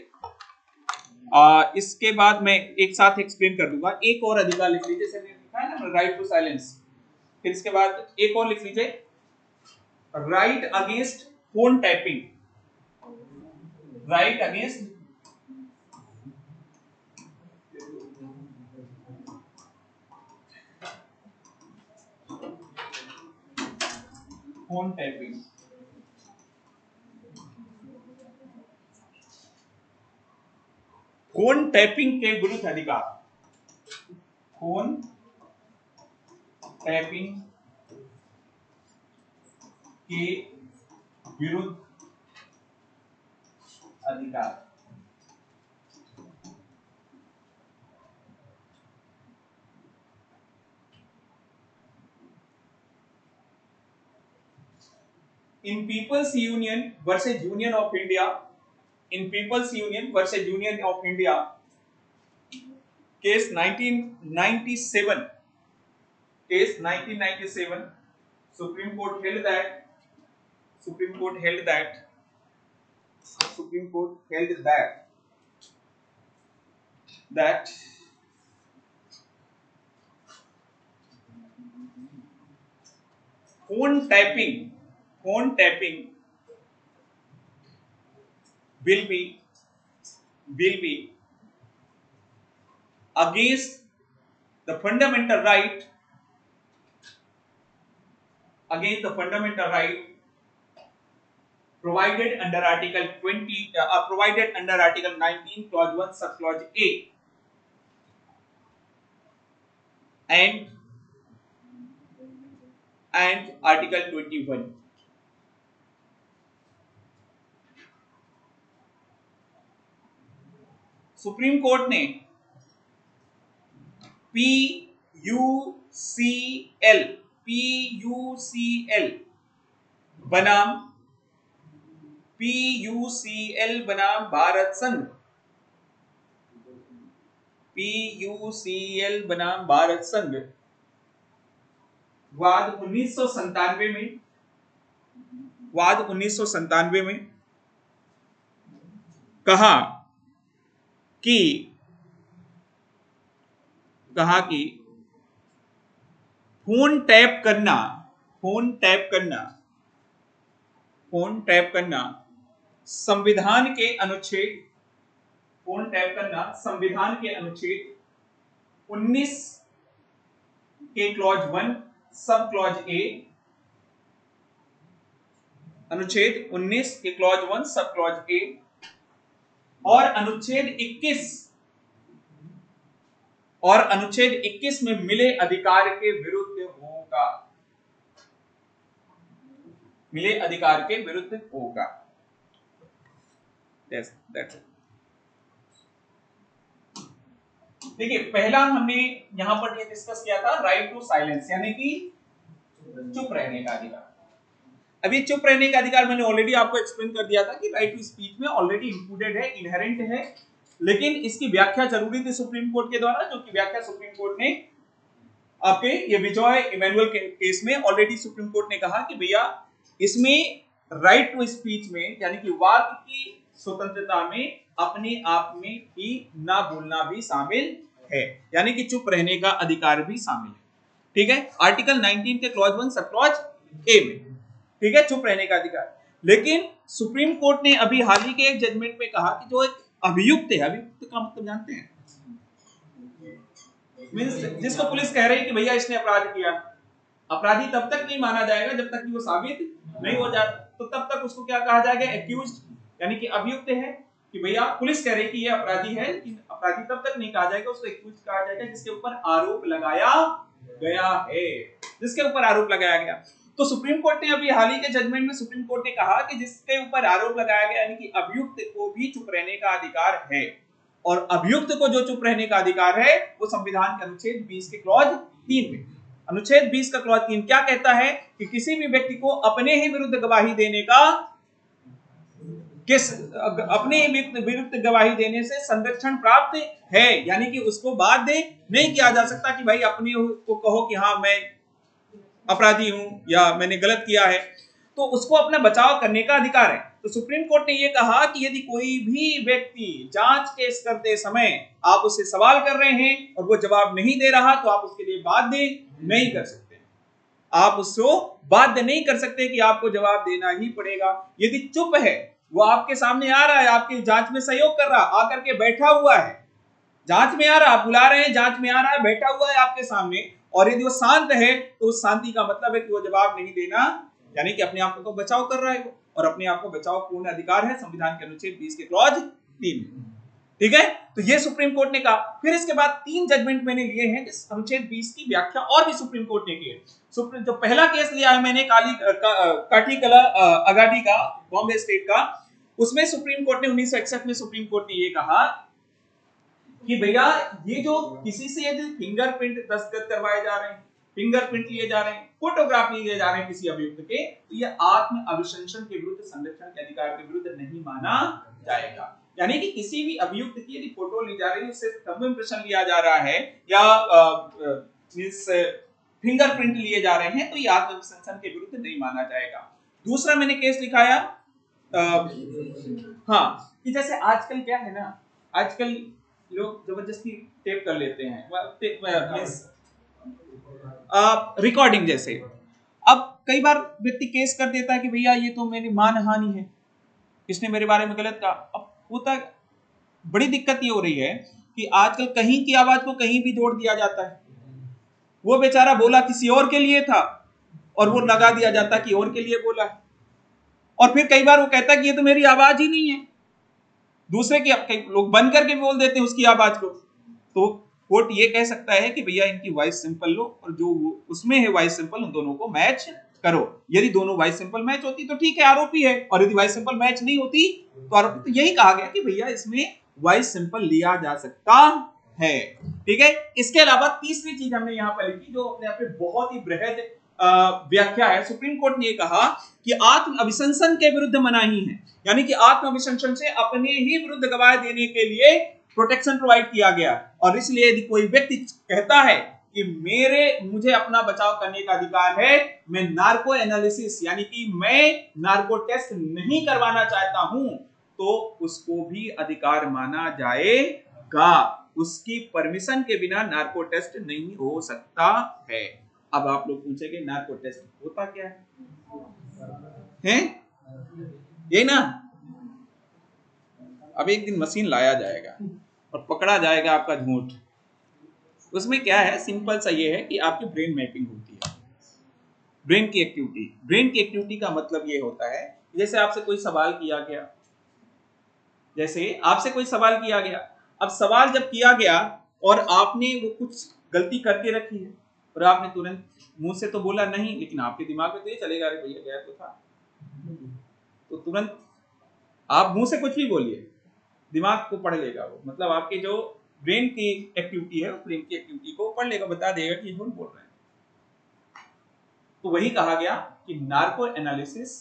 इसके बाद मैं एक साथ एक्सप्लेन कर दूंगा। एक और अधिकार लिख लीजिए, जैसे लिखा है ना राइट टू साइलेंस, फिर इसके बाद एक और लिख लीजिए, right against phone tapping, right against phone tapping. Phone tapping के विरुद्ध अधिकार, फोन टैपिंग के विरुद्ध अधिकार। In People's Union versus Union of India, case 1997, Supreme Court held that phone tapping will be against the fundamental right, provided under article 19 clause 1 sub clause A and article 21। Supreme court ने PUCL बनाम भारत संघ, PUCL बनाम भारत संघ वाद 1997 में कहा कि phone tap करना संविधान के अनुच्छेद 19 के क्लॉज 1 सब क्लॉज ए, अनुच्छेद 19 के क्लॉज 1 सब क्लॉज ए और अनुच्छेद 21 में मिले अधिकार के विरुद्ध होगा। That's it। देखिए, पहला हमने यहां पर ये डिस्कस किया था राइट टू साइलेंस, यानी कि चुप रहने का अधिकार। अभी चुप रहने का अधिकार मैंने ऑलरेडी आपको एक्सप्लेन कर दिया था कि राइट टू स्पीच में ऑलरेडी इंक्लूडेड है, इनहेरेंट है, लेकिन इसकी व्याख्या जरूरी थी सुप्रीम कोर्ट के द्वारा, जो कि व्याख्या सुप्रीम कोर्ट ने आपके ये विजय इमैनुअल के केस में ऑलरेडी सुप्रीम कोर्ट ने कहा कि भैया इसमें राइट टू स्पीच में, यानी कि वाक की स्वतंत्रता में अपने आप में ही ना बोलना भी शामिल है, यानी कि चुप रहने का अधिकार भी शामिल है। ठीक है, आर्टिकल 19 के क्लॉज 1 सब क्लॉज ए में, ठीक है, चुप रहने का अधिकार। लेकिन सुप्रीम कोर्ट ने अभी हाल ही के एक जजमेंट में कहा कि जो एक अभियुक्त है, अभियुक्त का मतलब जानते हैं, मींस जिसको पुलिस कह रही है कि भैया इसने अपराध किया, अपराधी तब तक नहीं माना जाएगा जब तक कि वो साबित नहीं हो जाता, तो तब तक उसको क्या कहा जाएगा, एक्यूज्ड, यानी कि अभियुक्त है कि भैया पुलिस कह रही है कि ये अपराधी है, लेकिन अपराधी तब तक नहीं कहा जाएगा, उसको एक्यूज्ड कहा जाएगा जिसके ऊपर आरोप लगाया गया है, जिसके ऊपर आरोप लगाया गया। तो सुप्रीम कोर्ट ने अभी हाल ही के जजमेंट में सुप्रीम कोर्ट ने कहा कि जिसके ऊपर आरोप लगाया गया, यानी कि अभियुक्त को भी चुप रहने का अधिकार है, और अभियुक्त को जो चुप रहने का अधिकार है वो संविधान के अनुच्छेद 20 के क्लॉज 3 में, अनुच्छेद 20 का क्लॉज 3 क्या कहता है कि किसी भी व्यक्ति को अपने ही विरुद्ध गवाही देने का विरुद्ध गवाही देने से संरक्षण प्राप्त है, यानी कि उसको बाध्य नहीं किया जा सकता कि भाई अपने को कहो कि हाँ मैं अपराधी हूं या मैंने गलत किया है, तो उसको अपना बचाव करने का अधिकार है। तो सुप्रीम कोर्ट ने यह कहा कि यदि कोई भी व्यक्ति जांच केस करते समय आप उससे सवाल कर रहे हैं और वो जवाब नहीं दे रहा, तो आप उसके लिए बाध्य नहीं कर सकते, आप उसको बाध्य नहीं कर सकते कि आपको जवाब देना ही पड़ेगा। यदि चुप है, वो आपके सामने आ रहा है, आपकी जांच में सहयोग कर रहा, आकर के बैठा हुआ है, जांच में आ रहा, आप बुला रहे हैं, जांच में आ रहा है, बैठा हुआ है आपके सामने, और यदि वो शांत है तो उस शांति का मतलब है कि वो जवाब नहीं देना, यानी कि अपने आप को बचाव कर रहा है वो, और अपने आप को बचाव पूर्ण अधिकार है संविधान के अनुच्छेद 20 के क्लॉज 3 में। ठीक है, तो ये सुप्रीम कोर्ट ने कहा। फिर इसके बाद 3 जजमेंट मैंने लिए हैं जिस अनुच्छेद 20 की व्याख्या और भी सुप्रीम कोर्ट ने की है। सुप्रीम जो पहला केस लिया है मैंने काठीकला अगाडी का, बॉम्बे स्टेट का, उसमें सुप्रीम कोर्ट ने 1961 में सुप्रीम कोर्ट ने ये कहा कि भैया ये जो किसी से यदि फिंगरप्रिंट दस्तखत करवाए जा रहे हैं, फिंगरप्रिंट लिए जा रहे हैं, फोटोग्राफ लिए जा रहे हैं किसी अभियुक्त के, तो ये आत्म अभिशंसन के विरुद्ध, संरक्षण के अधिकार के विरुद्ध नहीं माना जाएगा। यानी कि किसी भी अभियुक्त की यदि फोटो ली जा रही है, उससे थंब इंप्रेशन लिया जा रहा है या फिंगरप्रिंट लिए जा रहे हैं, तो ये आत्म अभिशंसन के विरुद्ध नहीं माना जाएगा। दूसरा मैंने केस लिखाया हाँ कि जैसे आजकल क्या है ना, आजकल लोग जबरदस्ती टेप कर लेते हैं, रिकॉर्डिंग जैसे। अब कई बार व्यक्ति केस कर देता है कि भैया ये तो मेरी मानहानि है, इसने मेरे बारे में गलत कहा। अब होता बड़ी दिक्कत ये हो रही है कि आजकल कहीं की आवाज को कहीं भी जोड़ दिया जाता है, वो बेचारा बोला किसी और के लिए था और वो लगा दिया जाता कि और के लिए बोला है, और फिर कई बार वो कहता कि ये तो मेरी आवाज ही नहीं है, दूसरे की, कई लोग बंद करके बोल देते हैं उसकी आवाज को। तो कोर्ट ये कह सकता है कि भैया इनकी वॉइस सिंपल लो और जो उसमें है वॉइस सिंपल, उन दोनों को मैच करो। यदि दोनों वॉइस सिंपल मैच होती तो ठीक है, आरोपी है, और यदि वॉइस सिंपल मैच नहीं होती तो आरोपी। तो यही कहा गया कि भैया इसमें वॉइस सिंपल लिया जा सकता है। ठीक है, इसके अलावा तीसरी चीज हमने यहां पर लिखी जो अपने आप में बहुत ही बृहद व्याख्या है। सुप्रीम कोर्ट ने कहा कि आत्म अभिशंसन के विरुद्ध मनाही है, यानी कि आत्म अभिशंसन से अपने ही विरुद्ध गवाह देने के लिए प्रोटेक्शन प्रोवाइड किया गया। और इसलिए यदि कोई व्यक्ति कहता है कि मुझे अपना बचाव करने का अधिकार है, मैं नार्को एनालिसिस यानी कि मैं नार्को टेस्ट नहीं करवाना चाहता हूं, तो उसको भी अधिकार माना जाएगा। उसकी परमिशन के बिना नार्को टेस्ट नहीं हो सकता है। अब आप लोग पूछेंगे नार्को टेस्ट होता क्या है? यही ना, अब एक दिन मशीन लाया जाएगा और पकड़ा जाएगा आपका झूठ। उसमें क्या है, सिंपल सा ये है कि आपकी ब्रेन मैपिंग होती है, ब्रेन की एक्टिविटी। ब्रेन की एक्टिविटी का मतलब ये होता है जैसे आपसे कोई सवाल किया गया, अब सवाल जब किया गया और आपने वो कुछ गलती करके रखी है और आपने तुरंत मुंह से तो बोला नहीं, लेकिन आपके दिमाग में तो ये चलेगा, अरे भैया गया तो था, तो तुरंत आप मुंह से कुछ भी बोलिए, दिमाग को पढ़ लेगा वो। मतलब आपके जो ब्रेन की एक्टिविटी है, ब्रेन की एक्टिविटी को पढ़ लेगा, बता देगा कि झूठ बोल रहे हैं। तो वही कहा गया कि नार्को एनालिसिस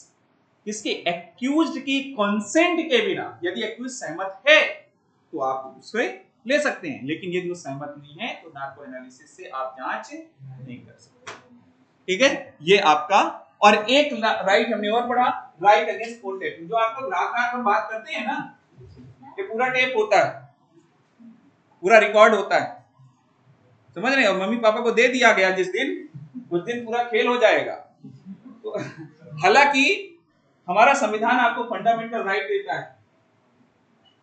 किसके, एक्यूज्ड की कंसेंट के बिना, यदि एक्यूज सहमत है तो आप उसे ले सकते हैं, लेकिन यदि वो सहमत नहीं है तो नार्को एनालिसिस से आप जांच नहीं कर सकते। ठीक है, ये आपका। और एक राइट हमने और पढ़ा, राइट अगेंस्ट फोन टेपिंग। जो आप लोग रात में बात करते हैं ना, ये पूरा टेप होता है, पूरा रिकॉर्ड होता है, समझ रहे हो? मम्मी पापा को दे दिया गया जिस दिन, उस दिन पूरा खेल हो जाएगा। तो हालांकि हमारा संविधान आपको फंडामेंटल राइट देता है,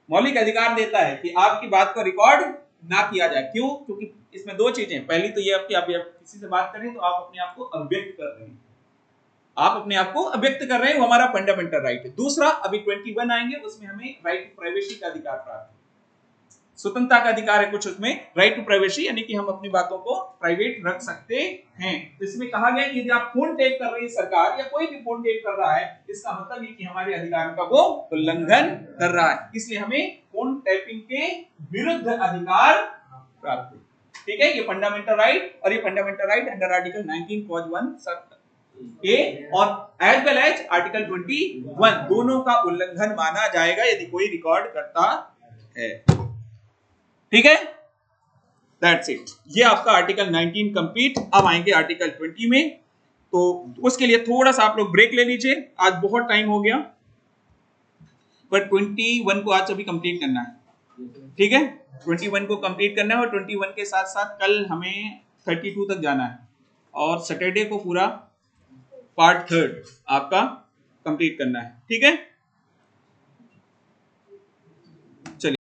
मौलिक अधिकार देता है कि आपकी बात को रिकॉर्ड ना किया जाए। क्यों? क्योंकि इसमें दो चीजें, पहली तो ये आपकी, आप किसी से बात कर रहे हैं तो आप अपने आप को अभिव्यक्त कर रहे हैं, आप अपने आप को अभिव्यक्त कर रहे हैं, वो हमारा फंडामेंटल राइट है। दूसरा, अभी 21 आएंगे, उसमें हमें राइट टू प्राइवेसी का अधिकार प्राप्त है, स्वतंत्रता का अधिकार है कुछ उसमें, राइट टू प्राइवेसी, यानी कि हम अपनी बातों को प्राइवेट रख सकते हैं। तो इसमें कहा गया कि यदि आप फोन टेप कर रही है सरकार, या कोई भी फोन टेप कर रहा है, इसका मतलब ये कि हमारे अधिकारों का वो उल्लंघन कर रहा है, इसलिए हमें फोन टेपिंग के विरुद्ध अधिकार प्राप्त है। ठीक है, ये फंडामेंटल राइट, और ये fundamental right under article 19 clause 1 ए और एज वेल एज आर्टिकल 21 दोनों का उल्लंघन माना जाएगा यदि कोई रिकॉर्ड करता है। ठीक है, दैट्स इट। ये आपका आर्टिकल 19 कंप्लीट। अब आएंगे आर्टिकल 20 में, तो उसके लिए थोड़ा सा आप लोग ब्रेक ले लीजिए, आज बहुत टाइम हो गया, पर 21 को आज अभी कंप्लीट करना है। ठीक है, 21 को कंप्लीट करना है, और 21 के साथ साथ कल हमें 32 तक जाना है, और सैटरडे को पूरा पार्ट 3 आपका कंप्लीट करना है। ठीक है।